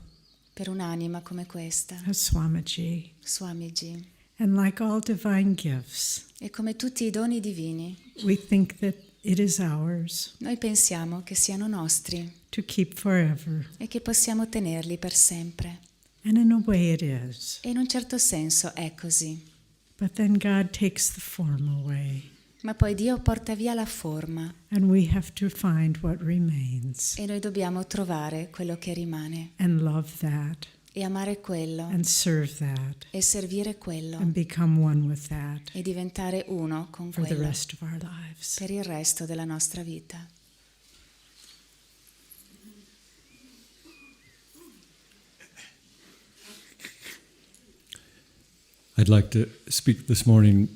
per un'anima come questa, as Swamiji. Swamiji. And like all divine gifts, E come tutti i doni divini, we think that it is ours noi pensiamo che siano nostri to keep forever. e che possiamo tenerli per sempre. And in a way it is. E in un certo senso è così. But then God takes the form away, Ma poi Dio porta via la forma and we have to find what remains e noi dobbiamo trovare quello che rimane and love that e amare quello and serve that e servire quello and become one with that e diventare uno con for the quello rest of our lives. per il resto della nostra vita. I'd like to speak this morning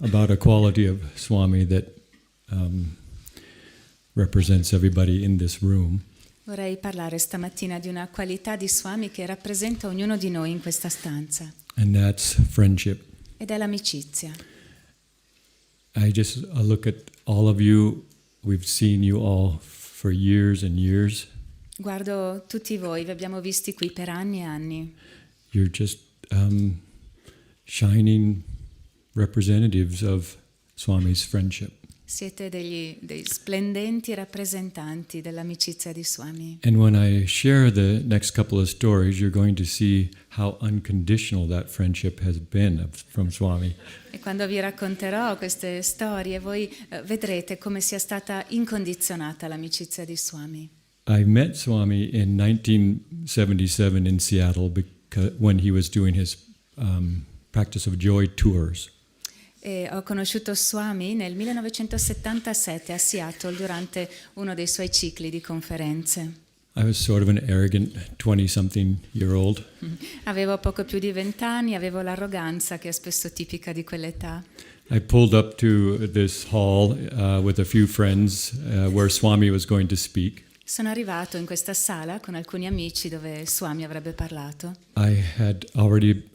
about a quality of Swami that represents everybody in this room. Vorrei parlare stamattina di una qualità di Swami che rappresenta ognuno di noi in questa stanza, And that's friendship. ed è l'amicizia. I look at all of you. We've seen you all for years and years. Guardo tutti voi, vi abbiamo visti qui per anni e anni. You're just shining representatives of Swami's friendship. Siete dei splendenti rappresentanti dell'amicizia di Swami. And when I share the next couple of stories, you're going to see how unconditional that friendship has been from Swami. E quando vi racconterò queste storie, voi vedrete come sia stata incondizionata l'amicizia di Swami. I met Swami in 1977 in Seattle when he was doing his Practice of Joy tours. E ho conosciuto Swami nel 1977 a Seattle durante uno dei suoi cicli di conferenze. I was sort of an arrogant 20-something-year-old. Avevo poco più di 20 anni, avevo l'arroganza che è spesso tipica di quell'età. I pulled up to this hall with a few friends where Swami was going to speak. Sono arrivato in questa sala con alcuni amici dove Swami avrebbe parlato. I had already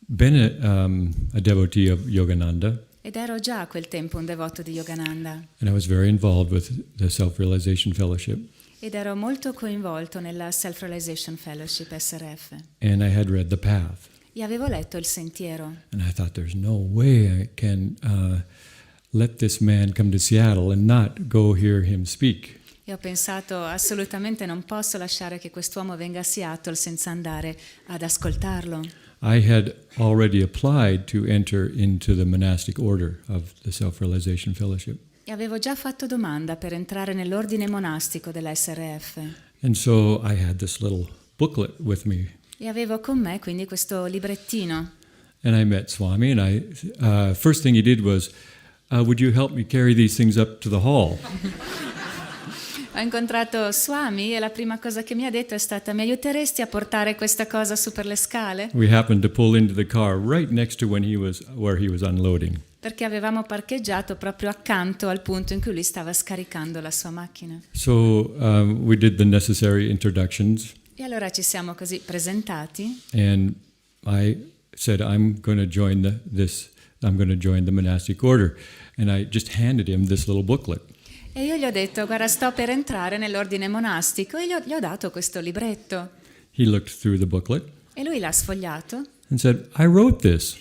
been a devotee of Yogananda, Ed ero già a quel tempo un devoto di Yogananda. and I was very involved with the Self-Realization Fellowship. Ed ero molto coinvolto nella Self-Realization Fellowship SRF. And I had read the path. E avevo letto il sentiero. And I thought, there's no way I can let this man come to Seattle and not go hear him speak. E ho pensato, assolutamente non posso lasciare che quest'uomo venga a Seattle senza andare ad ascoltarlo. I had already applied to enter into the monastic order of the Self-Realization Fellowship. E avevo già fatto domanda per entrare nell'ordine monastico della SRF. And so I had this little booklet with me. E avevo con me quindi questo librettino. And I met Swami, and first thing he did was, would you help me carry these things up to the hall? Ho incontrato Swami e la prima cosa che mi ha detto è stata: mi aiuteresti a portare questa cosa su per le scale? We happened to pull into the car right next to where he was unloading. Perché avevamo parcheggiato proprio accanto al punto in cui lui stava scaricando la sua macchina. So we did the necessary introductions, E allora ci siamo così presentati and I said, I'm going to join the monastic order, and I just handed him this little booklet. e io gli ho detto: guarda, sto per entrare nell'ordine monastico, e gli ho dato questo libretto. He looked through the booklet E lui l'ha sfogliato and said, I wrote this.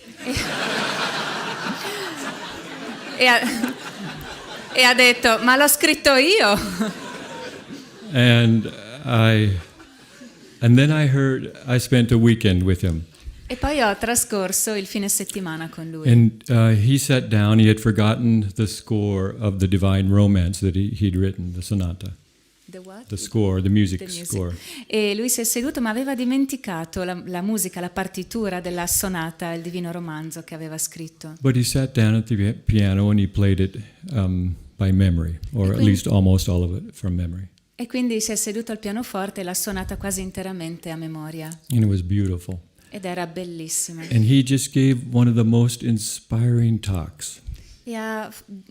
e ha detto: ma l'ho scritto io. And then I spent a weekend with him. E poi ho trascorso il fine settimana con lui. And he sat down. He had forgotten the score of the Divine Romance that he'd written, the sonata. The what? The score, the music The music. score. E lui si è seduto, ma aveva dimenticato la musica, la partitura della sonata, il Divino Romanzo che aveva scritto. But he sat down at the piano and he played it by memory, or at least almost all of it from memory. E quindi si è seduto al pianoforte e l'ha suonata quasi interamente a memoria. And it was beautiful. Ed era bellissima. And he just gave one of the most inspiring talks. E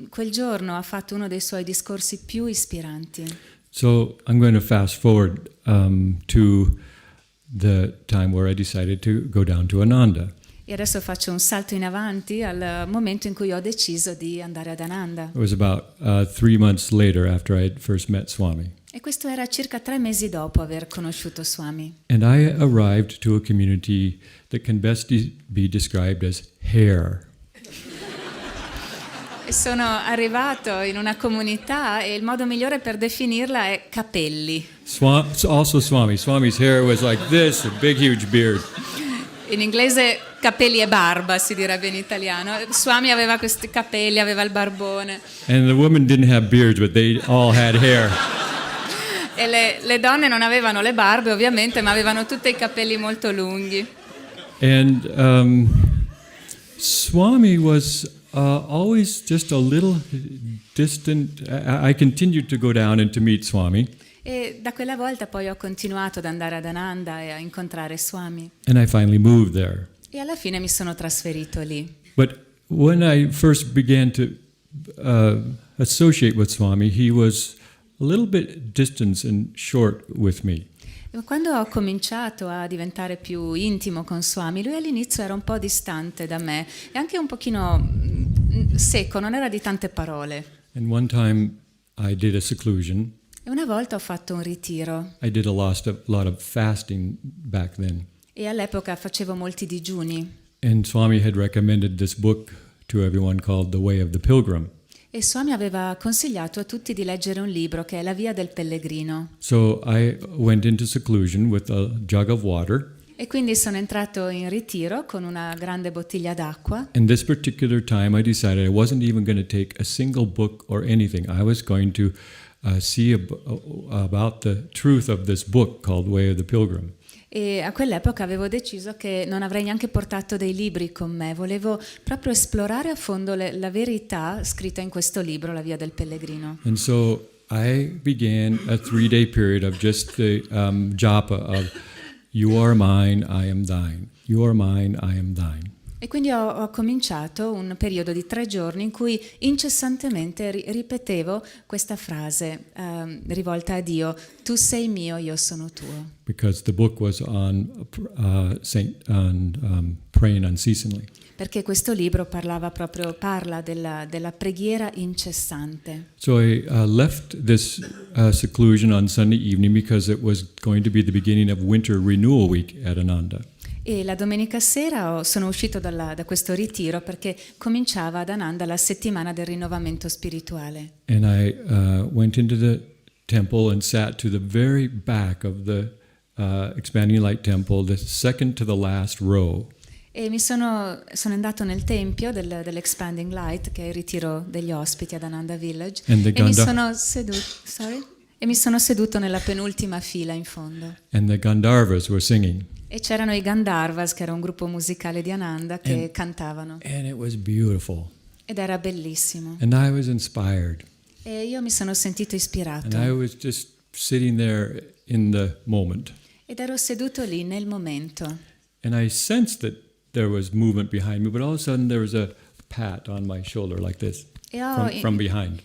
quel giorno ha fatto uno dei suoi discorsi più ispiranti. So I'm going to fast forward to the time where I decided to go down to Ananda. E adesso faccio un salto in avanti al momento in cui ho deciso di andare ad Ananda. It was about 3 months later after I had first met Swami. E questo era circa 3 mesi dopo aver conosciuto Swami. And I arrived to a community that can best be described as hair. E sono arrivato in una comunità e il modo migliore per definirla è capelli. Also Swami. Swami's hair was like this, a big huge beard. In inglese capelli e barba si direbbe in italiano. Swami aveva questi capelli, aveva il barbone. And the women didn't have beards, but they all had hair. E le donne non avevano le barbe ovviamente, ma avevano tutti i capelli molto lunghi. And Swami was always just a little distant. I continued to go down and to meet Swami. E da quella volta poi ho continuato ad andare ad Ananda e a incontrare Swami. And I finally moved there. E alla fine mi sono trasferito lì. But when I first began to associate with Swami, he was a little bit distant and short with me. E quando ho cominciato a diventare più intimo con Swami, lui all'inizio era un po' distante da me e anche un pochino secco, non era di tante parole. And one time I did a seclusion. E una volta ho fatto un ritiro I did a lot of fasting back then. e all'epoca facevo molti digiuni. And Swami had recommended this book to everyone called The Way of the Pilgrim. E Swami aveva consigliato a tutti di leggere un libro che è La Via del Pellegrino. So I went into seclusion with a jug of water. E quindi sono entrato in ritiro con una grande bottiglia d'acqua. And this particular time I decided I wasn't even going to take a single book or anything. I was going to see about the truth of this book called Way of the Pilgrim. E a quell'epoca avevo deciso che non avrei neanche portato dei libri con me, volevo proprio esplorare a fondo la verità scritta in questo libro, La Via del Pellegrino. And so I began a 3-day period of just the japa of You are mine, I am thine. You are mine, I am thine. E quindi ho cominciato un periodo di 3 giorni in cui incessantemente ripetevo questa frase rivolta a Dio: tu sei mio, io sono tuo. Because the book was on praying unceasingly. Perché questo libro parla della preghiera incessante. So I left this seclusion on Sunday evening because it was going to be the beginning of Winter Renewal Week at Ananda. E la domenica sera sono uscito da questo ritiro perché cominciava ad Ananda la settimana del rinnovamento spirituale. And I went into the temple and sat to the very back of the Expanding Light Temple, the second to the last row. E sono andato nel tempio dell'Expanding Light, che è il ritiro degli ospiti ad Ananda Village, e mi sono seduto. E mi sono seduto nella penultima fila in fondo. and the Gandharvas were singing. E c'erano i Gandharvas, che era un gruppo musicale di Ananda, che cantavano. And it was beautiful. Ed era bellissimo. And I was inspired. E io mi sono sentito And ispirato. I was just sitting there in the moment. Ed ero seduto lì nel momento. And I sensed that there was movement behind me, but all of a sudden there was a pat on my shoulder like this E ho, from behind.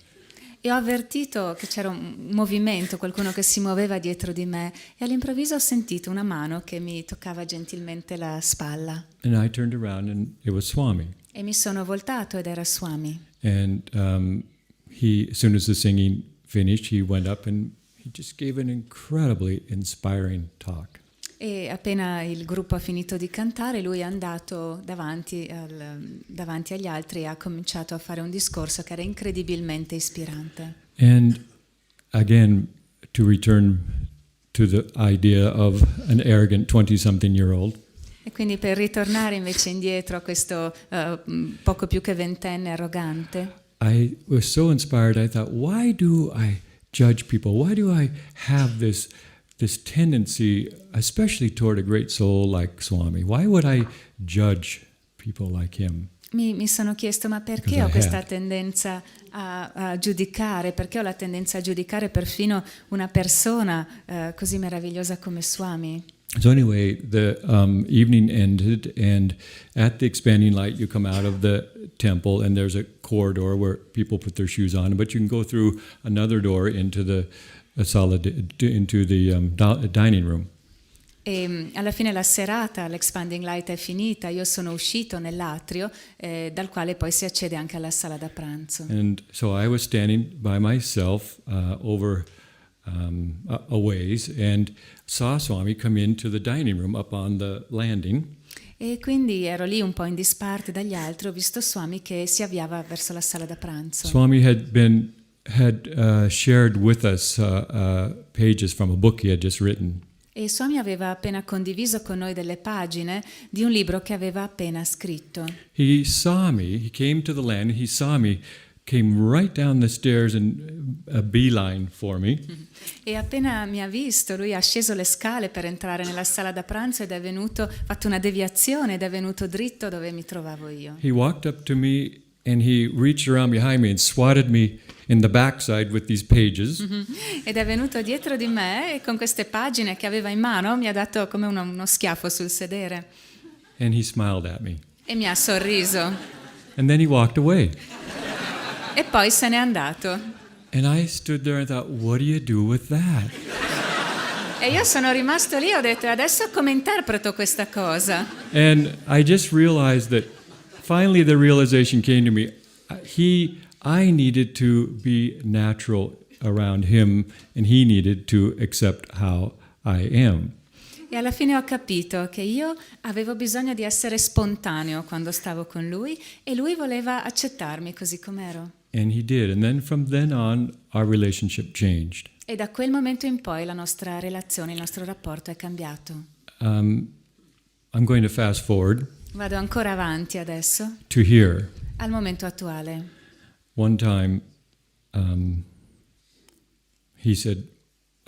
e ho avvertito che c'era un movimento, qualcuno che si muoveva dietro di me. E all'improvviso ho sentito una mano che mi toccava gentilmente la spalla. And I turned around and it was Swami. E mi sono voltato ed era Swami. And he, as soon as the singing finished, he went up and he just gave an incredibly inspiring talk. E appena il gruppo ha finito di cantare, lui è andato davanti agli altri e ha cominciato a fare un discorso che era incredibilmente ispirante. And again, to return to the idea of an arrogant 20-something-year-old, E quindi per ritornare invece indietro a questo poco più che ventenne arrogante, I was so inspired, I thought, why do I judge people? Why do I have this tendency, especially toward a great soul like Swami? Why would I judge people like him? mi sono chiesto, ma perché Cosa ho questa had? tendenza a giudicare? Perché ho la tendenza a giudicare perfino una persona così meravigliosa come Swami? So anyway, the evening ended, and at the expanding light, you come out of the temple, and there's a corridor where people put their shoes on, but you can go through another door into the dining room. E alla fine la serata, l'Expanding Light è finita, io sono uscito nell'atrio dal quale poi si accede anche alla sala da pranzo. And so I was standing by myself over a ways and saw Swami come into the dining room up on the landing. E quindi ero lì un po' in disparte dagli altri, ho visto Swami che si avviava verso la sala da pranzo. Swami had shared with us pages from a book he had just written. E Swami aveva appena condiviso con noi delle pagine di un libro che aveva appena scritto. He saw me, he came to the land, he saw me, came right down the stairs and a beeline for me. E appena mi ha visto, lui ha sceso le scale per entrare nella sala da pranzo ed è venuto, fatto una deviazione ed è venuto dritto dove mi trovavo io. He walked up to me and he reached around behind me and swatted me in the backside with these pages. Ed è venuto dietro di me e con queste pagine che aveva in mano mi ha dato come uno schiaffo sul sedere And he smiled at me. e mi ha sorriso And then he walked away. e poi se n'è andato. And I stood there and thought, what do you do with that? E io sono rimasto lì e ho detto, adesso come interpreto questa cosa? And I just realized that finally the realization came to me. I needed to be natural around him and he needed to accept how I am. E alla fine ho capito che io avevo bisogno di essere spontaneo quando stavo con lui e lui voleva accettarmi così com'ero. And he did. And then from then on, our relationship changed. E da quel momento in poi la nostra relazione, il nostro rapporto è cambiato. I'm going to fast forward Vado ancora avanti adesso, to here. al momento attuale. One time, he said,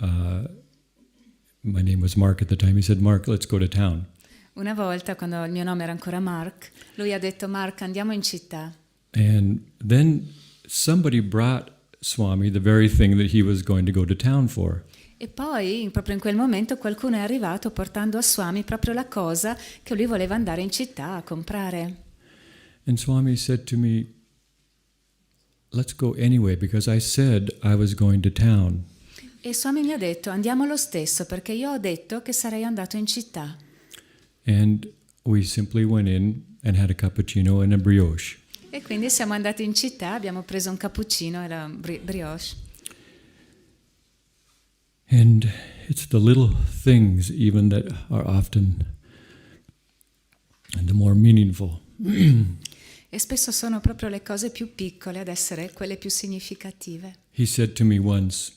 my name was Mark at the time. He said, Mark, let's go to town. Una volta, quando il mio nome era ancora Mark, lui ha detto, Mark, andiamo in città. And then somebody brought Swami the very thing that he was going to go to town for. E poi, proprio in quel momento, qualcuno è arrivato portando a Swami proprio la cosa che lui voleva andare in città a comprare. And Swami said to me, let's go anyway, because I said I was going to town. E Swami mi ha detto, andiamo lo stesso, perché io ho detto che sarei andato in città. And we simply went in and had a cappuccino and a brioche. E quindi siamo andati in città, abbiamo preso un cappuccino e la brioche. And it's the little things even that are often the more meaningful. E spesso sono proprio le cose più piccole ad essere quelle più significative. He said to me once,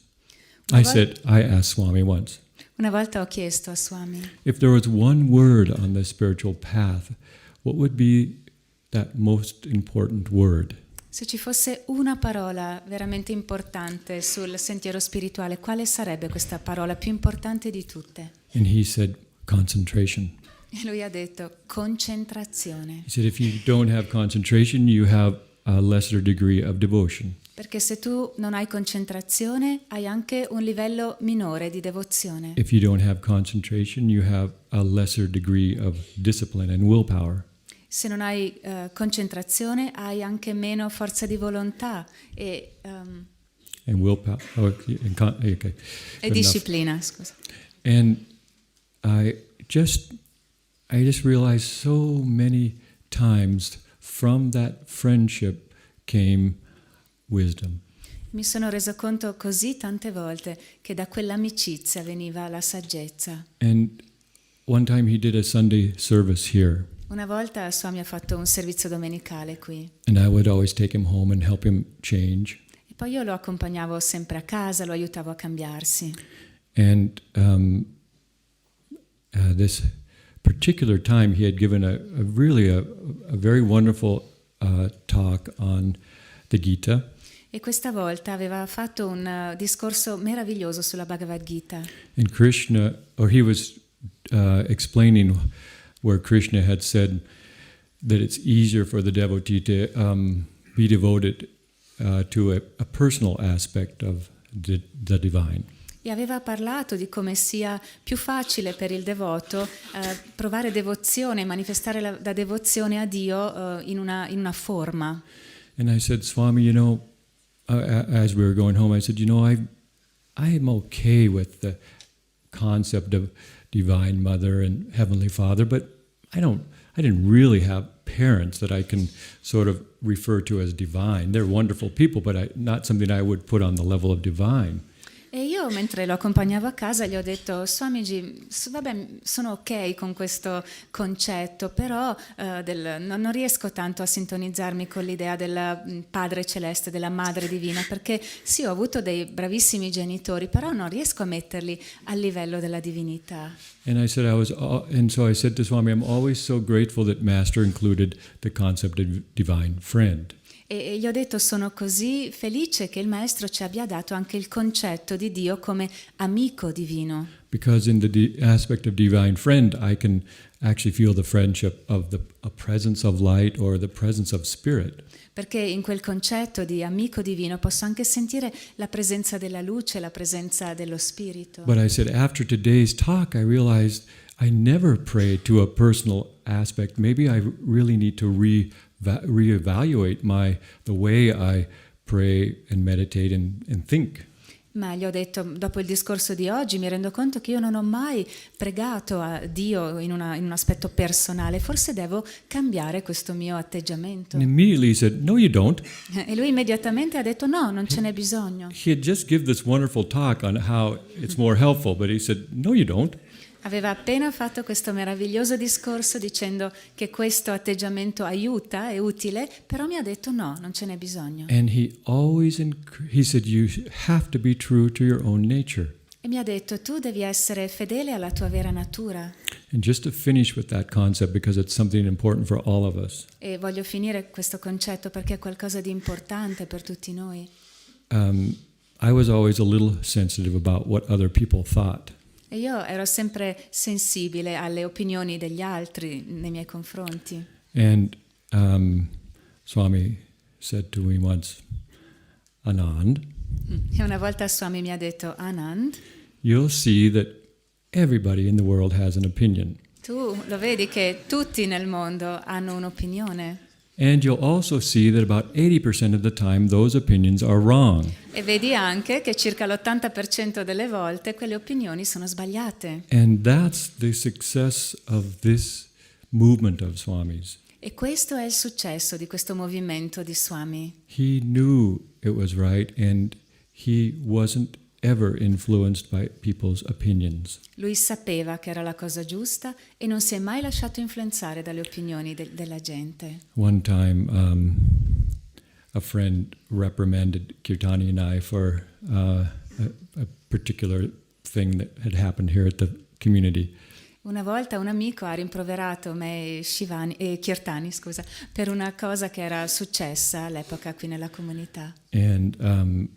I asked Swami once, Una volta ho chiesto a Swami, if there was one word on the spiritual path, what would be that most important word? Se ci fosse una parola veramente importante sul sentiero spirituale, quale sarebbe questa parola più importante di tutte? And he said, concentration. E lui ha detto concentrazione. He said, if you don't have concentration, you have a lesser degree of devotion. Perché se tu non hai concentrazione, hai anche un livello minore di devozione. If you don't have concentration, you have a lesser degree of discipline and willpower. Se non hai concentrazione, hai anche meno forza di volontà e And willpower. Okay. Good disciplina, scusa. And I just realized so many times from that friendship came wisdom. Mi sono reso conto così tante volte che da quell'amicizia veniva la saggezza. And one time he did a Sunday service here. Una volta Swami ha fatto un servizio domenicale qui And I would always take him home and help him change. e poi io lo accompagnavo sempre a casa, lo aiutavo a cambiarsi. And this particular time, he had given a very wonderful talk on the Gita. E questa volta aveva fatto un discorso meraviglioso sulla Bhagavad Gita. And Krishna, or he was explaining where Krishna had said that it's easier for the devotee to be devoted to a personal aspect of the divine. E aveva parlato di come sia più facile per il devoto provare devozione, manifestare la devozione a Dio in una forma. And I said, Swami, as we were going home, I said, I'm okay with the concept of Divine Mother and Heavenly Father, but I didn't really have parents that I can sort of refer to as divine. They're wonderful people, but not something I would put on the level of divine. E io, mentre lo accompagnavo a casa, gli ho detto: Swamiji, vabbè, sono ok con questo concetto, però non riesco tanto a sintonizzarmi con l'idea del Padre Celeste, della Madre Divina, perché sì, ho avuto dei bravissimi genitori, però non riesco a metterli al livello della divinità. And so I said to Swami, I'm always so grateful that Master included the concept of divine friend. E gli ho detto: sono così felice che il maestro ci abbia dato anche il concetto di Dio come amico divino. Because in the aspect of divine friend, I can actually feel the friendship of a presence of light or the presence of spirit. Perché in quel concetto di amico divino posso anche sentire la presenza della luce, la presenza dello spirito. But I said, after today's talk, I realized I never pray to a personal aspect. Maybe I really need to reevaluate the way I pray and meditate and think. Ma gli ho detto, dopo il discorso di oggi, mi rendo conto che io non ho mai pregato a Dio in un aspetto personale. Forse devo cambiare questo mio atteggiamento. And immediately he said, no, you don't. E lui immediatamente ha detto: no, non ce n'è bisogno. He had just given this wonderful talk on how it's more helpful, but he said, no, you don't. Aveva appena fatto questo meraviglioso discorso dicendo che questo atteggiamento aiuta, è utile, però mi ha detto no, non ce n'è bisogno. And he said, you have to be true to your own nature. E mi ha detto: tu devi essere fedele alla tua vera natura. And just to finish with that concept, because it's something important for all of us. E voglio finire questo concetto perché è qualcosa di importante per tutti noi. I was always a little sensitive about what other people thought. E io ero sempre sensibile alle opinioni degli altri nei miei confronti. And Swami said to me once, Anand, E una volta Swami mi ha detto: Anand, you'll see that everybody in the world has an opinion. tu lo vedi che tutti nel mondo hanno un'opinione. And you'll also see that about 80% of the time those opinions are wrong. E vedi anche che circa l'80% delle volte quelle opinioni sono sbagliate. And that's the success of this movement of Swami's. E questo è il successo di questo movimento di Swami. He knew it was right and he wasn't ever influenced by people's opinions. Lui sapeva che era la cosa giusta e non si è mai lasciato influenzare dalle opinioni della gente. One time a friend reprimanded Kirtani and I for a particular thing that had happened here at the community. Una volta un amico ha rimproverato me e Kirtani, per una cosa che era successa all'epoca qui nella comunità. And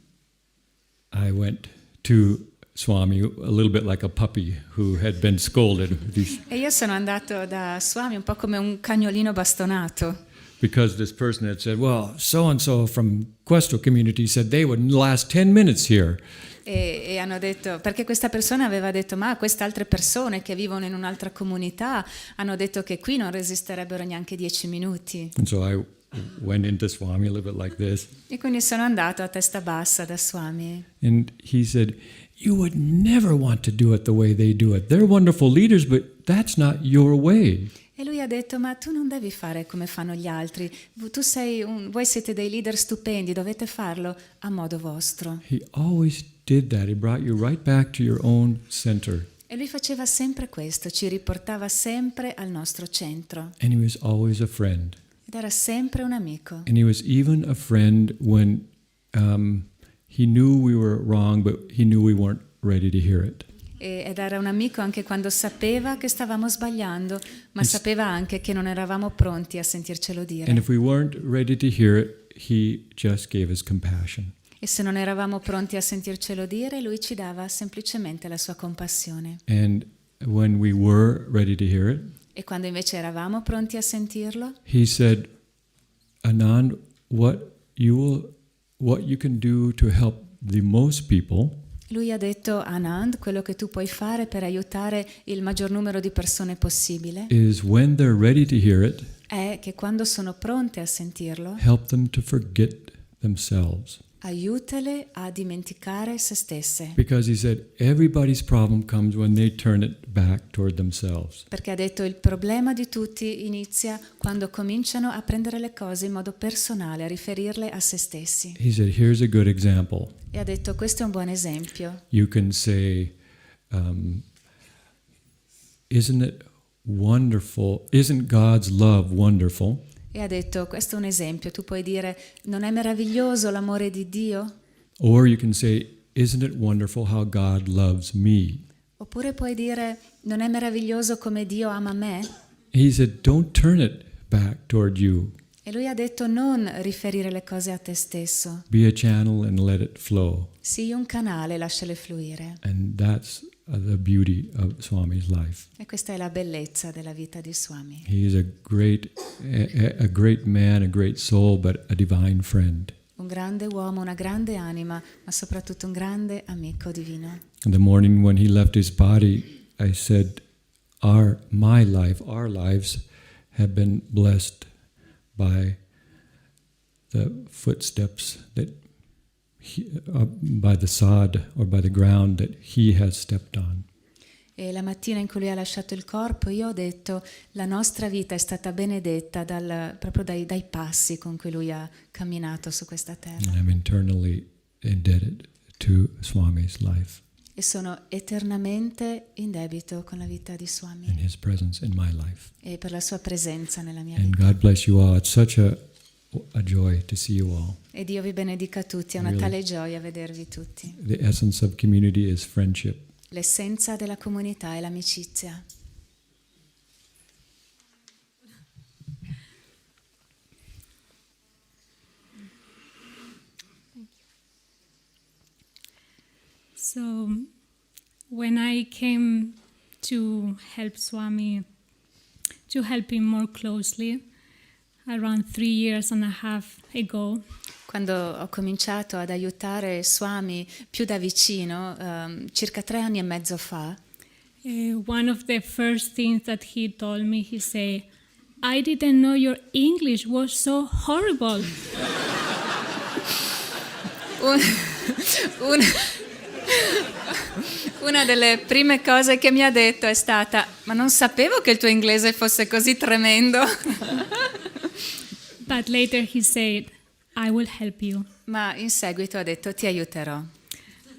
I went to Swami a little bit like a puppy who had been scolded. E io sono andato da Swami un po' come un cagnolino bastonato. Because this person had said, well, so-and-so from Questo community said they would last 10 minutes here. E hanno detto, perché questa persona aveva detto, ma queste altre persone che vivono in un'altra comunità hanno detto che qui non resisterebbero neanche 10 minuti. And so I went into Swami a little bit like this. E quindi sono andato a testa bassa da Swami. And he said, you would never want to do it the way they do it. They're wonderful leaders, but that's not your way. E lui ha detto, ma tu non devi fare come fanno gli altri. Voi siete dei leader stupendi, dovete farlo a modo vostro. He always did that. He brought you right back to your own center. E lui faceva sempre questo, ci riportava sempre al nostro centro. And he was always a friend. Ed era sempre un amico. And he was even a friend when he knew we were wrong, but he knew we weren't ready to hear it. Ed era un amico anche quando sapeva che stavamo sbagliando, ma sapeva anche che non eravamo pronti a sentircelo dire. And if we weren't ready to hear it, he just gave us compassion. E se non eravamo pronti a sentircelo dire, lui ci dava semplicemente la sua compassione. And when we were ready to hear it, E quando invece eravamo pronti a sentirlo, he said, Anand, what you can do to help the most people lui ha detto, Anand, quello che tu puoi fare per aiutare il maggior numero di persone possibile is when they're ready to hear it, è che quando sono pronte a sentirlo, help them to forget themselves. aiutale a dimenticare se stesse. Because he said everybody's problem comes when they turn it back toward themselves. Perché ha detto il problema di tutti inizia quando cominciano a prendere le cose in modo personale, a riferirle a se stessi. He said, here's a good example. E ha detto questo è un buon esempio. You can say, isn't it wonderful? Isn't God's love wonderful? E ha detto questo è un esempio. Tu puoi dire non è meraviglioso l'amore di Dio? Or you can say, isn't it wonderful how God loves me? Oppure puoi dire non è meraviglioso come Dio ama me? He said, don't turn it back toward you. E lui ha detto non riferire le cose a te stesso. Be a channel and let it flow. Sii un canale, lasciale fluire. And that's the beauty of Swami's life. E questa è la bellezza della vita di Swami. He is a great man, a great soul, but a divine friend. Un grande uomo, una grande anima, ma soprattutto un grande amico divino. In the morning when he left his body, I said, our lives have been blessed by the footsteps that by the sod or by the ground that he has stepped on. E la mattina in cui lui ha lasciato il corpo, io ho detto la nostra vita è stata benedetta proprio dai passi con cui lui ha camminato su questa terra. And I'm eternally indebted to Swami's life E sono eternamente in debito con la vita di Swami and his presence in my life. e per la sua presenza nella mia And vita. God bless you all. It's such a joy to see you all. E Dio vi benedica tutti, è una Really. tale gioia vedervi tutti. The essence of community is friendship. L'essenza della comunità è l'amicizia. So, when I came to help Swami, to help him more closely, around 3.5 years ago, Quando ho cominciato ad aiutare Swami più da vicino, circa 3 anni e mezzo fa, one of the first things that he told me, he said, I didn't know your English was so horrible. una delle prime cose che mi ha detto è stata: ma non sapevo che il tuo inglese fosse così tremendo. But later he said, I will help you. Ma in seguito ha detto: ti aiuterò.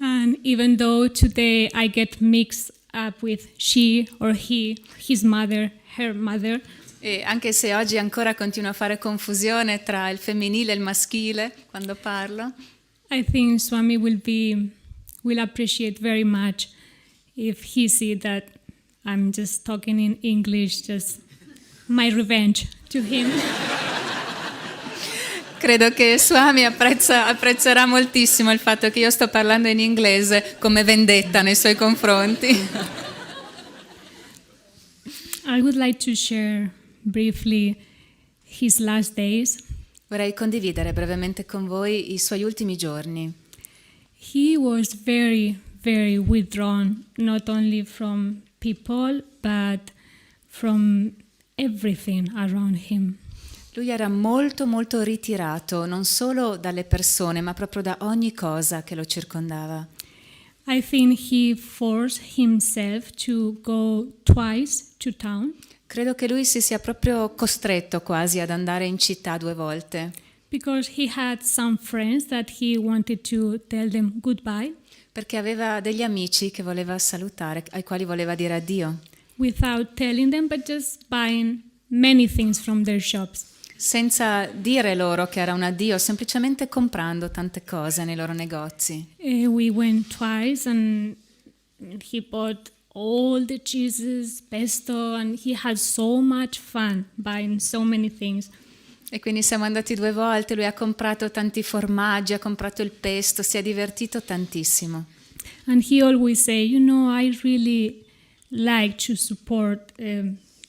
And even though today I get mixed up with she or he, his mother, her mother, E anche se oggi ancora continuo a fare confusione tra il femminile e il maschile quando parlo, I think Swami will appreciate very much if he see that I'm just talking in English, just my revenge to him. Credo che Swami apprezzerà moltissimo il fatto che io sto parlando in inglese come vendetta nei suoi confronti. I would like to share briefly his last days. Vorrei condividere brevemente con voi i suoi ultimi giorni. He was very, very withdrawn, not only from people, but from everything around him. Lui era molto molto ritirato, non solo dalle persone, ma proprio da ogni cosa che lo circondava. I think he forced himself to go twice to town Credo che lui si sia proprio costretto quasi ad andare in città 2 volte, because he had some friends that he wanted to tell them goodbye perché aveva degli amici che voleva salutare, ai quali voleva dire addio, without telling them, but just buying many things from their shops. senza dire loro che era un addio, semplicemente comprando tante cose nei loro negozi. We went twice and he bought all the cheeses, pesto, and he had so much fun buying so many things. E quindi siamo andati 2 volte, lui ha comprato tanti formaggi, ha comprato il pesto, si è divertito tantissimo. And he always say, I really like to support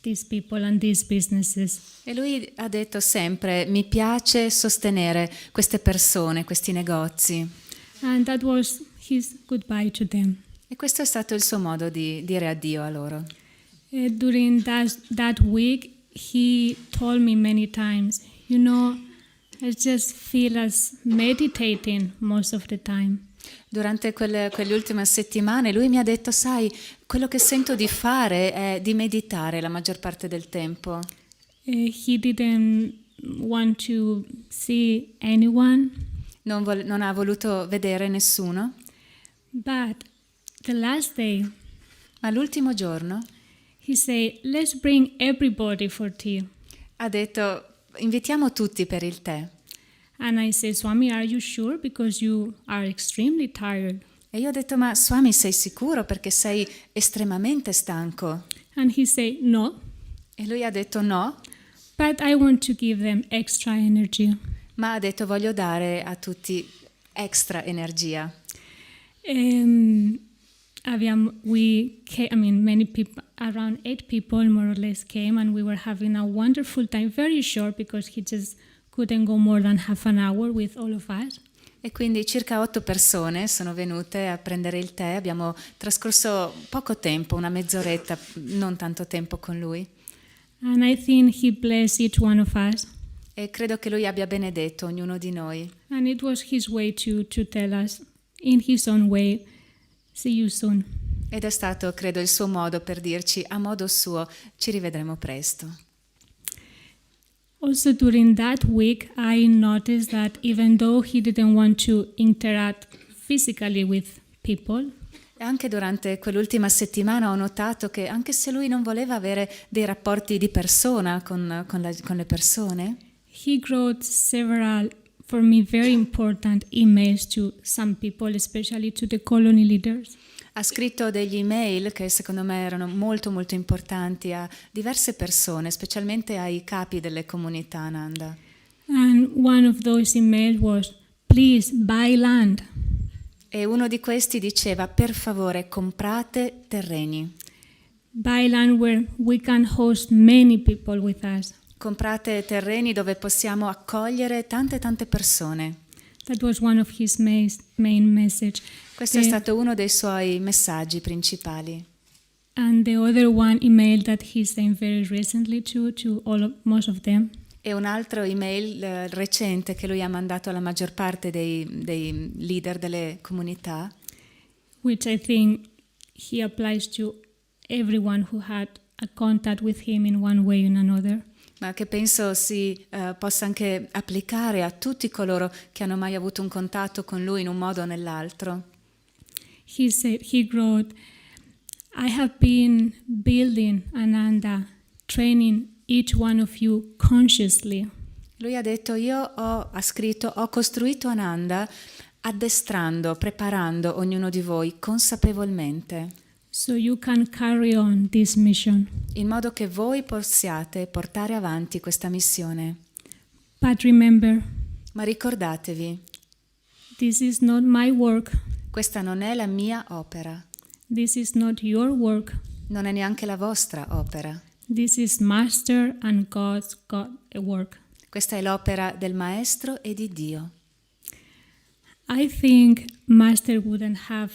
these people and these businesses. E lui ha detto sempre, mi piace sostenere queste persone, questi negozi. And that was his goodbye to them. E questo è stato il suo modo di dire addio a loro. During that week, he told me many times, I just feel as meditating most of the time. Durante quelle ultime settimane lui mi ha detto, sai, quello che sento di fare è di meditare la maggior parte del tempo. He didn't want to see anyone, Non ha voluto vedere nessuno, but the last day, ma l'ultimo giorno he said, let's bring everybody for tea. ha detto, invitiamo tutti per il tè. And I said, Swami, are you sure? Because you are extremely tired. E io ho detto, ma Swami, sei sicuro perché sei estremamente stanco? And he said, no, E lui ha detto no, but I want to give them extra energy. ma ha detto voglio dare a tutti extra energia. Many people, around 8 people more or less came, and we were having a wonderful time, very short because he just couldn't go more than half an hour with all of us. E quindi circa 8 persone sono venute a prendere il tè, abbiamo trascorso poco tempo, una mezz'oretta, non tanto tempo con lui. And I think he blessed each one of us. E credo che lui abbia benedetto ognuno di noi. And it was his way to tell us, in his own way, see you soon. Ed è stato, credo, il suo modo per dirci, a modo suo, ci rivedremo presto. Also during that week, I noticed that even though he didn't want to interact physically with people, E anche durante quell'ultima settimana ho notato che anche se lui non voleva avere dei rapporti di persona con le persone, he wrote several, for me, very important emails to some people, especially to the colony leaders. ha scritto degli email che secondo me erano molto molto importanti a diverse persone, specialmente ai capi delle comunità Ananda. And one of those emails was, please buy land. E uno di questi diceva, per favore comprate terreni, Buy land where we can host many people with us. comprate terreni dove possiamo accogliere tante persone. That was one of his main message. Questo è stato uno dei suoi messaggi principali. And the other one email that he sent very recently to most of them. E un altro email recente che lui ha mandato alla maggior parte dei leader delle comunità, Which I think he applies to everyone who had a contact with him in one way or another. ma che penso si possa anche applicare a tutti coloro che hanno mai avuto un contatto con lui in un modo o nell'altro. He wrote, I have been building Ananda, training each one of you consciously. Lui ha detto, ha scritto, ho costruito Ananda addestrando, preparando ognuno di voi consapevolmente. so you can carry on this mission. in modo che voi possiate portare avanti questa missione. But remember, Ma ricordatevi, this is not my work. questa non è la mia opera, This is not your work. non è neanche la vostra opera. This is Master and God's God work. Questa è l'opera del Maestro e di Dio. I think Master wouldn't have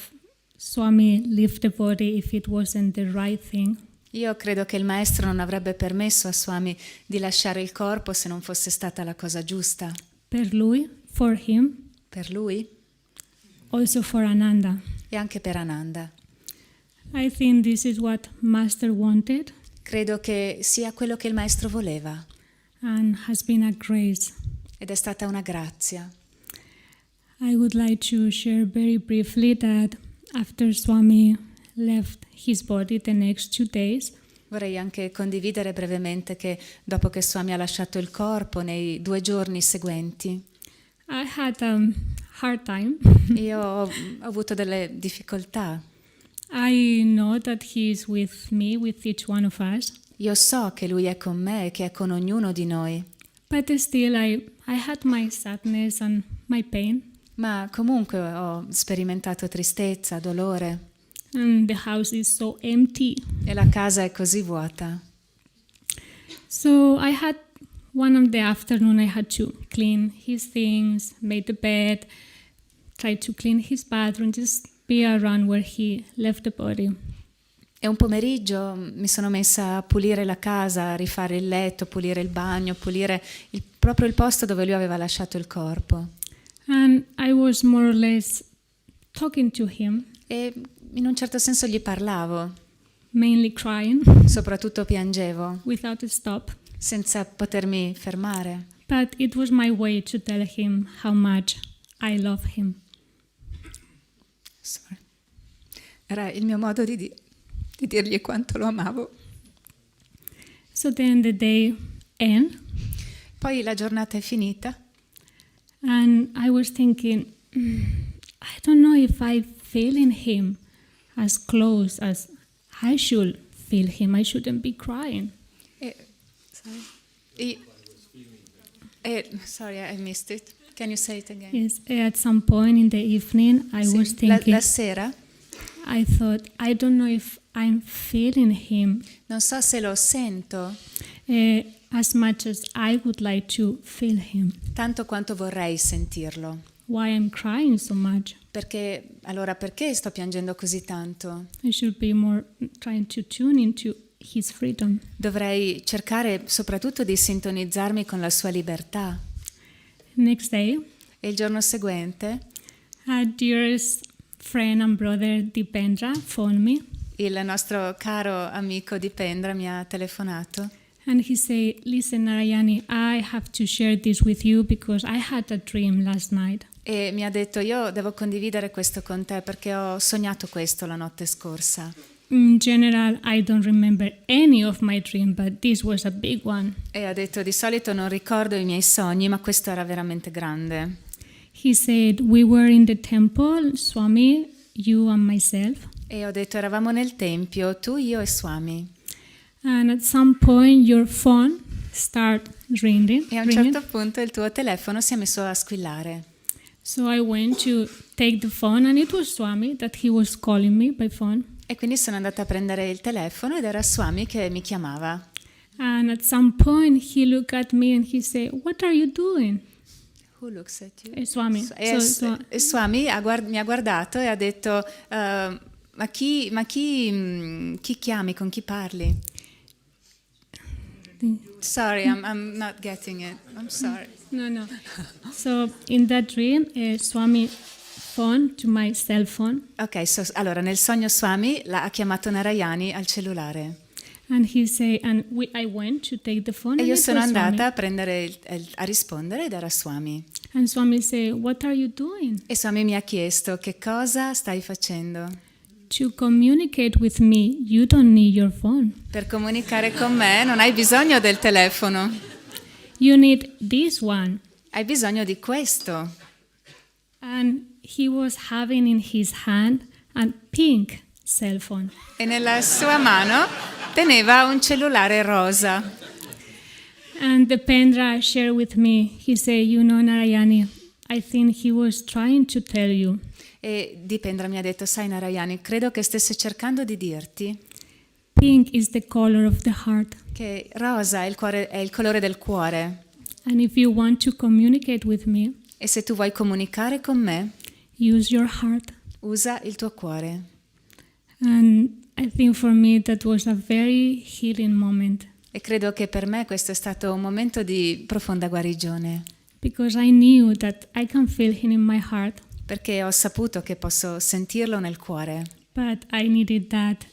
Swami leave the body if it wasn't the right thing. Io credo che il Maestro non avrebbe permesso a Swami di lasciare il corpo se non fosse stata la cosa giusta. Per lui, for him, Per lui also for Ananda. e anche per Ananda. I think this is what Master wanted Credo che sia quello che il Maestro voleva and has been a grace. ed è stata una grazia. I would like to share very briefly that after Swami left his body the next 2 days, Vorrei anche condividere brevemente che dopo che Swami ha lasciato il corpo, nei 2 giorni seguenti, I had a hard time. io ho avuto delle difficoltà. I know that he is with me, with each one of us, Io so che Lui è con me e che è con ognuno di noi, but still I had my sadness and my pain, ma comunque ho sperimentato tristezza, dolore and the house is so empty. e la casa è così vuota. So I had one of the afternoon I had to clean his things, made the bed, try to clean his bathroom, just be around where he left the body. E un pomeriggio mi sono messa a pulire la casa, a rifare il letto, pulire il bagno, pulire proprio il posto dove lui aveva lasciato il corpo. And I was more or less talking to him, E in un certo senso gli parlavo, mainly crying soprattutto piangevo, without a stop. senza potermi fermare. But it was my way to tell him how much I love him. Sorry. Era il mio modo di dirgli quanto lo amavo. So then the day ended, Poi la giornata è finita and I was thinking, I don't know if I feel in him as close as I should feel him. I shouldn't be crying. Sorry, I missed it. Can you say it again? Yes, at some point in the evening, I Sì, was thinking, la sera, I thought, I don't know if I'm feeling him non so se lo sento as much as I would like to feel him. tanto quanto vorrei sentirlo. Why I'm crying so much? Perché sto piangendo così tanto? I should be more trying to tune into his freedom. Dovrei cercare soprattutto di sintonizzarmi con la sua libertà. Next day, E il giorno seguente our dearest friend and brother Dipendra phoned me il nostro caro amico Dipendra mi ha telefonato and he said, listen Narayani, I have to share this with you because I had a dream last night. e mi ha detto: io devo condividere questo con te perché ho sognato questo la notte scorsa. In general, I don't remember any of my dream, but this was a big one. E ha detto: di solito non ricordo i miei sogni, ma questo era veramente grande. He said, we were in the temple, Swami, you and myself, E ho detto: eravamo nel tempio, tu, io e Swami. and at some point your phone started ringing. E a un certo punto il tuo telefono si è messo a squillare. So I went to take the phone, and it was Swami that he was calling me by phone. E quindi sono andata a prendere il telefono ed era Swami che mi chiamava. And at some point he looked at me and he said, what are you doing? Who looks at you? Swami. E So Swami mi ha guardato e ha detto: ma chi chiami, con chi parli? Sorry, I'm not getting it. I'm sorry. no. So in that dream, Swami phone to my cell phone, Ok, allora nel sogno Swami ha chiamato Narayani al cellulare. and he said, I went to take the phone, E and io it sono was andata Swami. a prendere a rispondere ed era Swami. And Swami said, what are you doing? E Swami mi ha chiesto: che cosa stai facendo? To communicate with me, you don't need your phone. Per comunicare con me non hai bisogno del telefono, You need this one. hai bisogno di questo. And he was having in his hand a pink cell phone. e nella sua mano teneva un cellulare rosa. And the Pendra shared with me, he said, you know, Narayani, I think he was trying to tell you E Dipendra mi ha detto, sai Narayani, credo che stesse cercando di dirti pink is the color of the heart. che rosa è il colore del cuore And if you want to communicate with me, e se tu vuoi comunicare con me, use your heart. usa il tuo cuore. And I think for me that was a very healing moment E credo che per me questo è stato un momento di profonda guarigione, because I knew that I can feel him in my heart, perché ho saputo che posso sentirlo nel cuore. but I needed that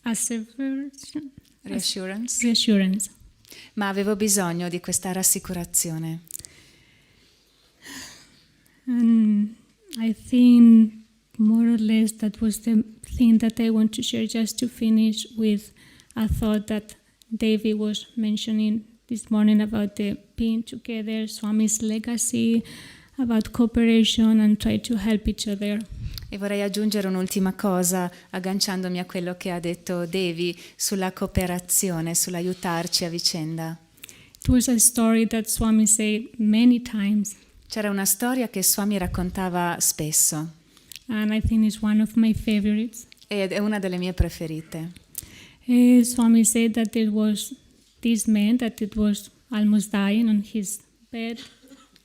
asseveration, reassurance. Ma avevo bisogno di questa rassicurazione. And I think more or less that was the thing that I want to share, just to finish with a thought that David was mentioning this morning about the being together, Swami's legacy, about cooperation and try to help each other. E vorrei aggiungere un'ultima cosa, agganciandomi a quello che ha detto Devi sulla cooperazione, sull'aiutarci a vicenda. It was a story that Swami said many times, C'era una storia che Swami raccontava spesso and I think it's one of my favorites. ed è una delle mie preferite. Swami said that there was this man that it was almost dying on his bed.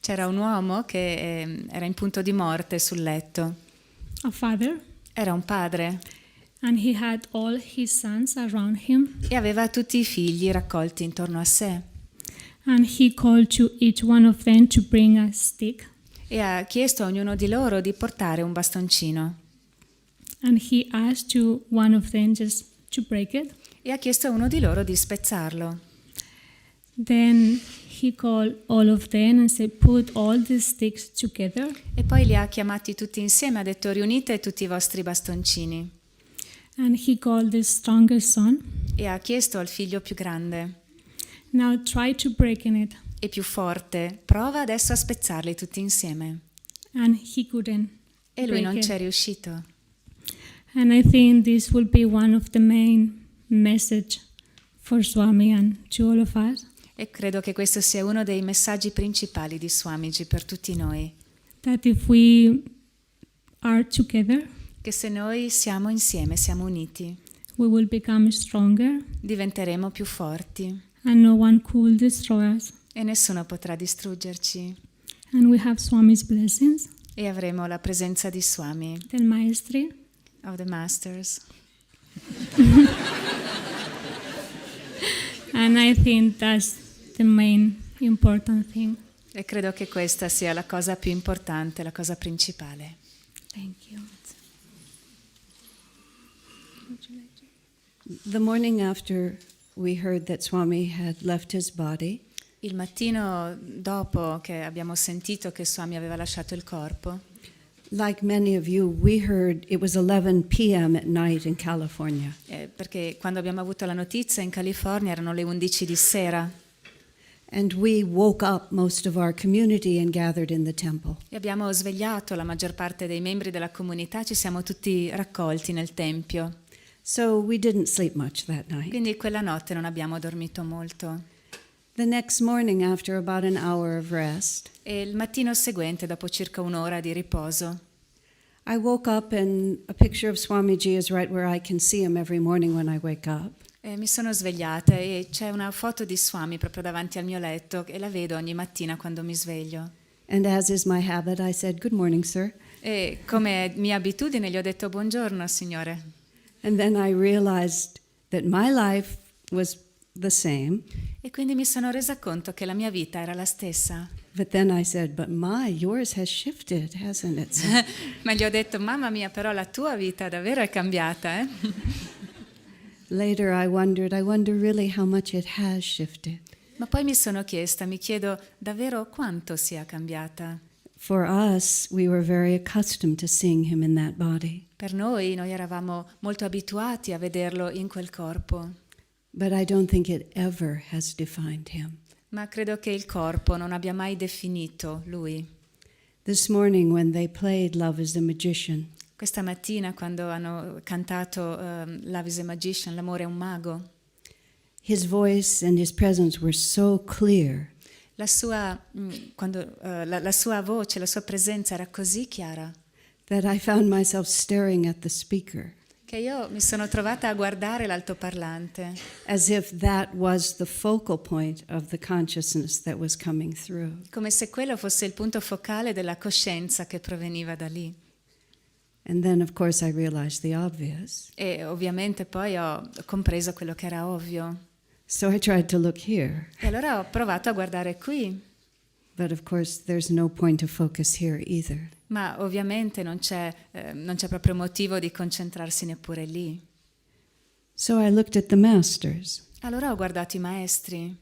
C'era un uomo che era in punto di morte sul letto. A father, Era un padre and he had all his sons around him, e aveva tutti i figli raccolti intorno a sé and he called to each one of them to bring a stick, e ha chiesto a ognuno di loro di portare un bastoncino and he asked to one of them just to break it. e ha chiesto a uno di loro di spezzarlo. Then he called all of them and said, put all the sticks together. E poi li ha chiamati tutti insieme, ha detto riunite tutti i vostri bastoncini And he called the strongest son. e ha chiesto al figlio più grande Now try to breaking it. e più forte, prova adesso a spezzarli tutti insieme. And he couldn't E lui break non it. c'è riuscito. And I think this will be one of the main message for Swami and to all of us, E credo che questo sia uno dei messaggi principali di Swamiji per tutti noi, that if we are together, che se noi siamo insieme, siamo uniti, we will become stronger diventeremo più forti and no one could destroy us. e nessuno potrà distruggerci And we have Swami's blessings, e avremo la presenza di Swami, del Maestri. of the Masters. And I think that's the main important thing. E credo che questa sia la cosa più importante, la cosa principale. Thank you. The morning after we heard that Swami had left his body, Il mattino dopo che abbiamo sentito che Swami aveva lasciato il corpo, like many of you, we heard it was 11 p.m. at night in California. perché quando abbiamo avuto la notizia in California erano le 11 di sera And we woke up most of our community and gathered in the temple. e abbiamo svegliato la maggior parte dei membri della comunità, ci siamo tutti raccolti nel tempio. So we didn't sleep much that night. Quindi quella notte non abbiamo dormito molto. The next morning, after about an hour of rest, E il mattino seguente, dopo circa un'ora di riposo, I woke up and a picture of Swamiji is right where I can see him every morning when I wake up. mi sono svegliata e c'è una foto di Swami proprio davanti al mio letto e la vedo ogni mattina quando mi sveglio. And as is my habit, I said, "Good morning, sir." E come è mia abitudine gli ho detto buongiorno signore. And then I realized that my life was the same. E quindi mi sono resa conto che la mia vita era la stessa. But then I said, "But yours has shifted, hasn't it?" So Ma gli ho detto, mamma mia, però la tua vita davvero è cambiata, eh? later I wonder really how much it has shifted. Ma poi mi sono chiesta, mi chiedo davvero quanto sia cambiata. For us, we were very accustomed to seeing him in that body. Per noi eravamo molto abituati a vederlo in quel corpo, But I don't think it ever has defined him. ma credo che il corpo non abbia mai definito lui. This morning when they played Love is the Magician, Questa mattina quando hanno cantato Love is a Magician, l'amore è un mago, his voice and his presence were so clear la sua voce, la sua presenza era così chiara that I found myself staring at the speaker che io mi sono trovata a guardare l'altoparlante, as if that was the focal point of the consciousness that was coming through. come se quello fosse il punto focale della coscienza che proveniva da lì. And then, of course, I realized the obvious. E ovviamente poi ho compreso quello che era ovvio. So I tried to look here. E allora ho provato a guardare qui, But of course, there's no point of focus here either. ma ovviamente non c'è proprio motivo di concentrarsi neppure lì. So I looked at the masters. Allora ho guardato i maestri,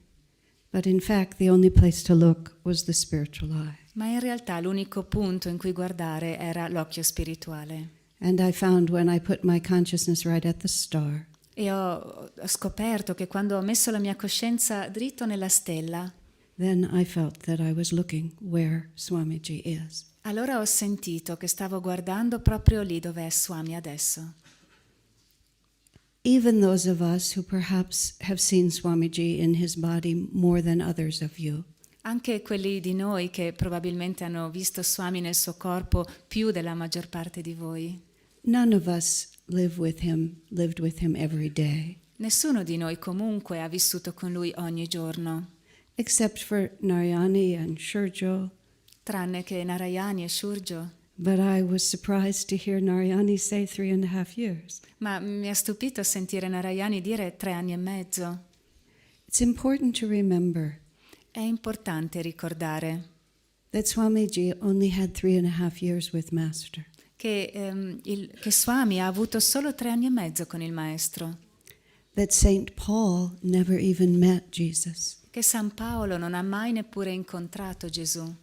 But in fact, the only place to look was the spiritual eye. ma in realtà l'unico punto in cui guardare era l'occhio spirituale. And I found when I put my consciousness right at the star, E ho scoperto che quando ho messo la mia coscienza dritto nella stella, then I felt that I was looking where Swamiji is. allora ho sentito che stavo guardando proprio lì dove è Swami adesso. Even those of us who perhaps have seen Swamiji in his body more than others of you, Anche quelli di noi che probabilmente hanno visto Swami nel suo corpo più della maggior parte di voi. none of us lived with him every day, Nessuno di noi comunque ha vissuto con lui ogni giorno, except for Narayani and Shurjo. tranne che Narayani e Shurjo. But I was surprised to hear Narayani say 3.5 years. Ma mi ha stupito sentire Narayani dire 3 anni e mezzo. It's important to remember È importante ricordare that Swamiji only had 3.5 years with Master. che Swami ha avuto solo 3 anni e mezzo con il maestro, That Saint Paul never even met Jesus. che San Paolo non ha mai neppure incontrato Gesù.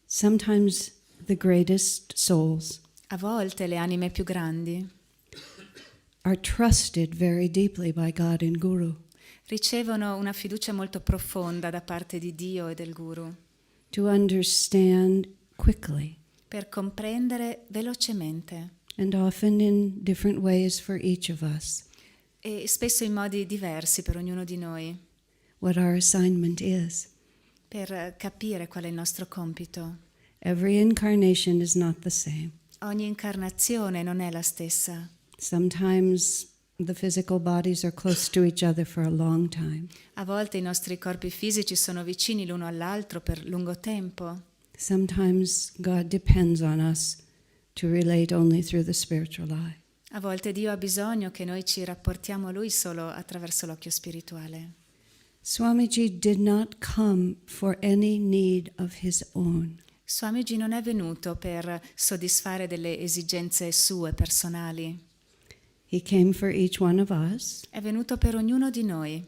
Sometimes the greatest souls A volte le anime più grandi are trusted very deeply by God and Guru ricevono una fiducia molto profonda da parte di Dio e del Guru to understand quickly per comprendere velocemente and often in different ways for each of us e spesso in modi diversi per ognuno di noi, what our assignment is. per capire qual è il nostro compito. Every incarnation is not the same. Ogni incarnazione non è la stessa. Sometimes the physical bodies are close to each other for a long time. A volte i nostri corpi fisici sono vicini l'uno all'altro per lungo tempo. Sometimes God depends on us to relate only through the spiritual eye. A volte Dio ha bisogno che noi ci rapportiamo a Lui solo attraverso l'occhio spirituale. Swamiji did not come for any need of his own. Swamiji non è venuto per soddisfare delle esigenze sue personali. He came for each one of us, È venuto per ognuno di noi,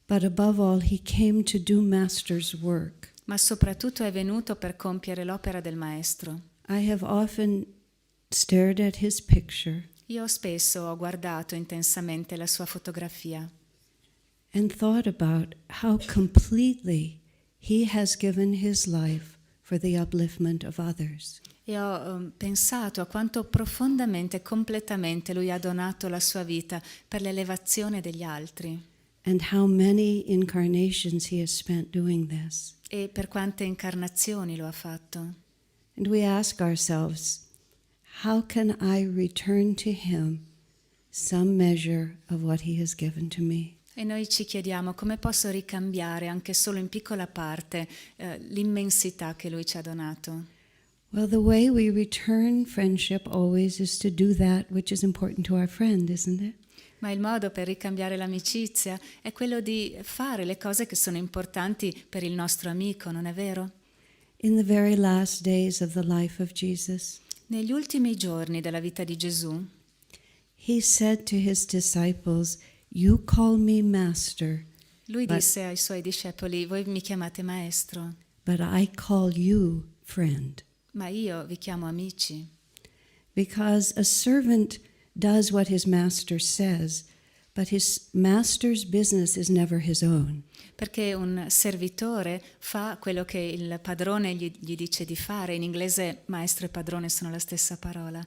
but above all, he came to do Master's work. ma soprattutto è venuto per compiere l'opera del Maestro. I have often stared at his picture Io spesso ho guardato intensamente la sua fotografia and thought about how completely he has given his life for the upliftment of others. e ho pensato a quanto profondamente e completamente lui ha donato la sua vita per l'elevazione degli altri And how many incarnations he has spent doing this. e per quante incarnazioni lo ha fatto. And we ask ourselves, how can I return to him some measure of what he has given to me? E noi ci chiediamo come posso ricambiare anche solo in piccola parte l'immensità che lui ci ha donato. Well, the way we return friendship always is to do that which is important to our friend, isn't it? Ma il modo per ricambiare l'amicizia è quello di fare le cose che sono importanti per il nostro amico, non è vero? In the very last days of the life of Jesus, Negli ultimi giorni della vita di Gesù, he said to his disciples, "You call me master, lui But- disse ai suoi discepoli, voi mi chiamate maestro, but I call you friend." ma io vi chiamo amici. Because a servant does what his master says, But his master's business is never his own. Perché un servitore fa quello che il padrone gli dice di fare. In inglese maestro e padrone sono la stessa parola,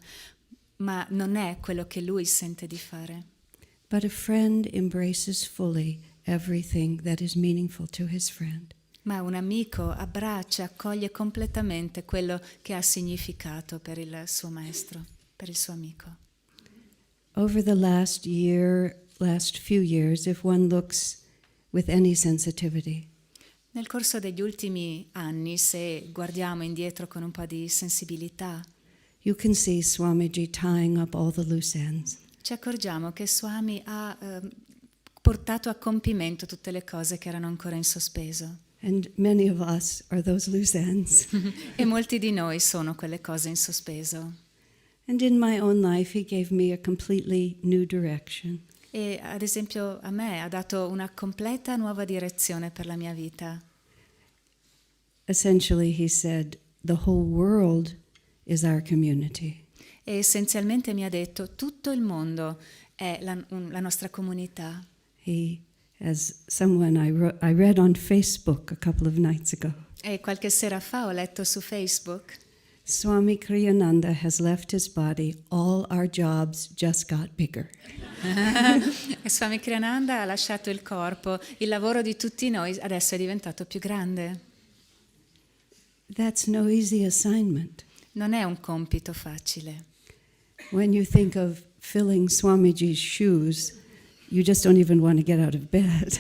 ma non è quello che lui sente di fare. But a friend embraces fully everything that is meaningful to his friend. Ma un amico abbraccia, accoglie completamente quello che ha significato per il suo maestro, per il suo amico. Over the last few years, if one looks with any sensitivity, Nel corso degli ultimi anni, se guardiamo indietro con un po' di sensibilità, you can see Swamiji tying up all the loose ends. ci accorgiamo che Swami ha portato a compimento tutte le cose che erano ancora in sospeso. And many of us are those loose ends. E molti di noi sono quelle cose in sospeso. And in my own life, he gave me a completely new direction. E ad esempio a me ha dato una completa nuova direzione per la mia vita. Essentially, he said, the whole world is our community. E essenzialmente mi ha detto tutto il mondo è la nostra comunità. He, as someone I read on Facebook a couple of nights ago, E qualche sera fa ho letto su Facebook: Swami Kriyananda has left his body, all our jobs just got bigger. Swami Kriyananda ha lasciato il corpo, il lavoro di tutti noi adesso è diventato più grande. That's no easy assignment. Non è un compito facile. When you think of filling Swamiji's shoes, you just don't even want to get out of bed.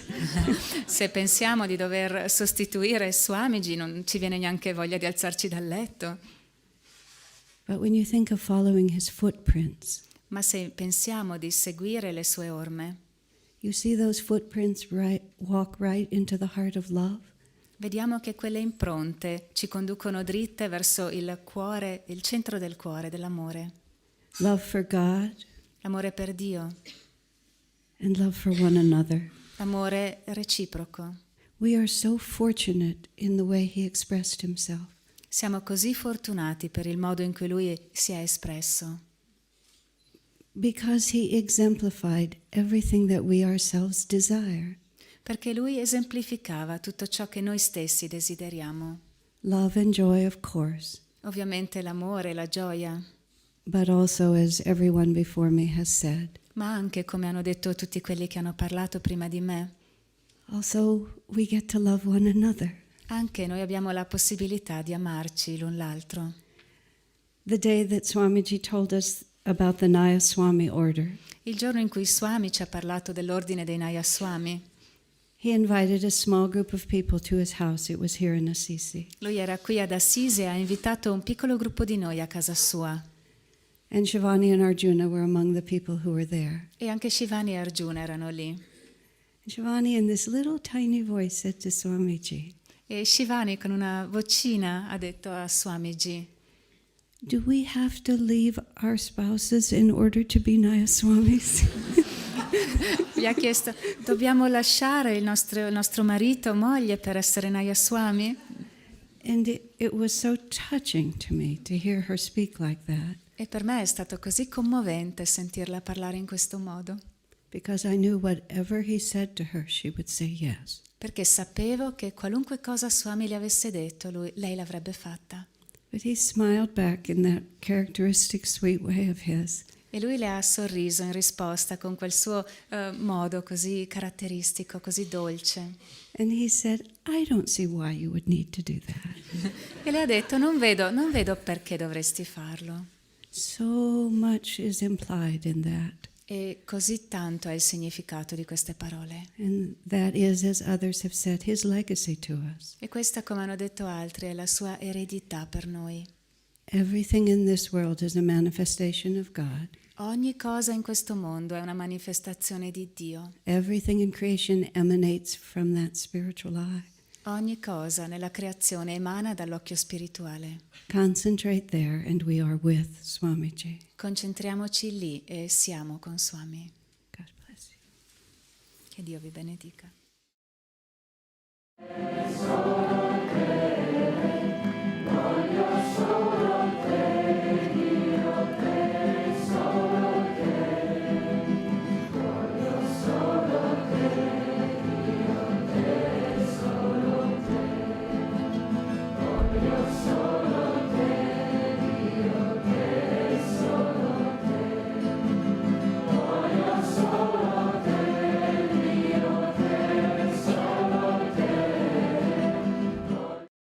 Se pensiamo di dover sostituire Swamiji non ci viene neanche voglia di alzarci dal letto. But when you think of following his footprints, Ma se pensiamo di seguire le sue orme, you see those footprints walk right into the heart of love. vediamo che quelle impronte ci conducono dritte verso il cuore, il centro del cuore, dell'amore. Love for God L'amore per Dio, and love for one another. l'amore reciproco. We are so fortunate in the way he expressed himself. Siamo così fortunati per il modo in cui lui si è espresso, Because he exemplified everything that we ourselves desire. perché lui esemplificava tutto ciò che noi stessi desideriamo. Love and joy, of course, Ovviamente l'amore, la gioia, but also, as everyone before me has said, ma anche, come hanno detto tutti quelli che hanno parlato prima di me, also we get to love one another. anche noi abbiamo la possibilità di amarci l'un l'altro. The day that Swamiji told us about the Naya Swami order, Il giorno in cui Swami ci ha parlato dell'ordine dei Naya Swami, he invited a small group of people to his house. It was here in Assisi. lui era qui ad Assisi e ha invitato un piccolo gruppo di noi a casa sua. And Shivani and Arjuna were among the people who were there. E anche Shivani e Arjuna erano lì. And Shivani, in this little tiny voice, said to Swamiji, E Shivani con una vocina ha detto a Swamiji: do we have to leave our spouses in order to be Naya Swamis? gli ha chiesto: dobbiamo lasciare il nostro marito o moglie per essere Naya Swami? And it was so touching to me to hear her speak like that, E per me è stato così commovente sentirla parlare in questo modo, because I knew whatever he said to her, she would say yes. perché sapevo che qualunque cosa Swami le avesse detto, lei l'avrebbe fatta. But he smiled back in that characteristic sweet way of his. E lui le ha sorriso in risposta con quel suo modo così caratteristico, così dolce. And he said, I don't see why you would need to do that. E le ha detto: non vedo perché dovresti farlo. So much is implied in that. E così tanto è il significato di queste parole. And that is, as others have said, his legacy to us. E questa, come hanno detto altri, è la sua eredità per noi. Everything in this world is a manifestation of God. Ogni cosa in questo mondo è una manifestazione di Dio. Everything in creation emanates from that spiritual eye. Ogni cosa nella creazione emana dall'occhio spirituale. Concentrate there and we are with Swamiji. Concentriamoci lì e siamo con Swami. God bless you. Che Dio vi benedica.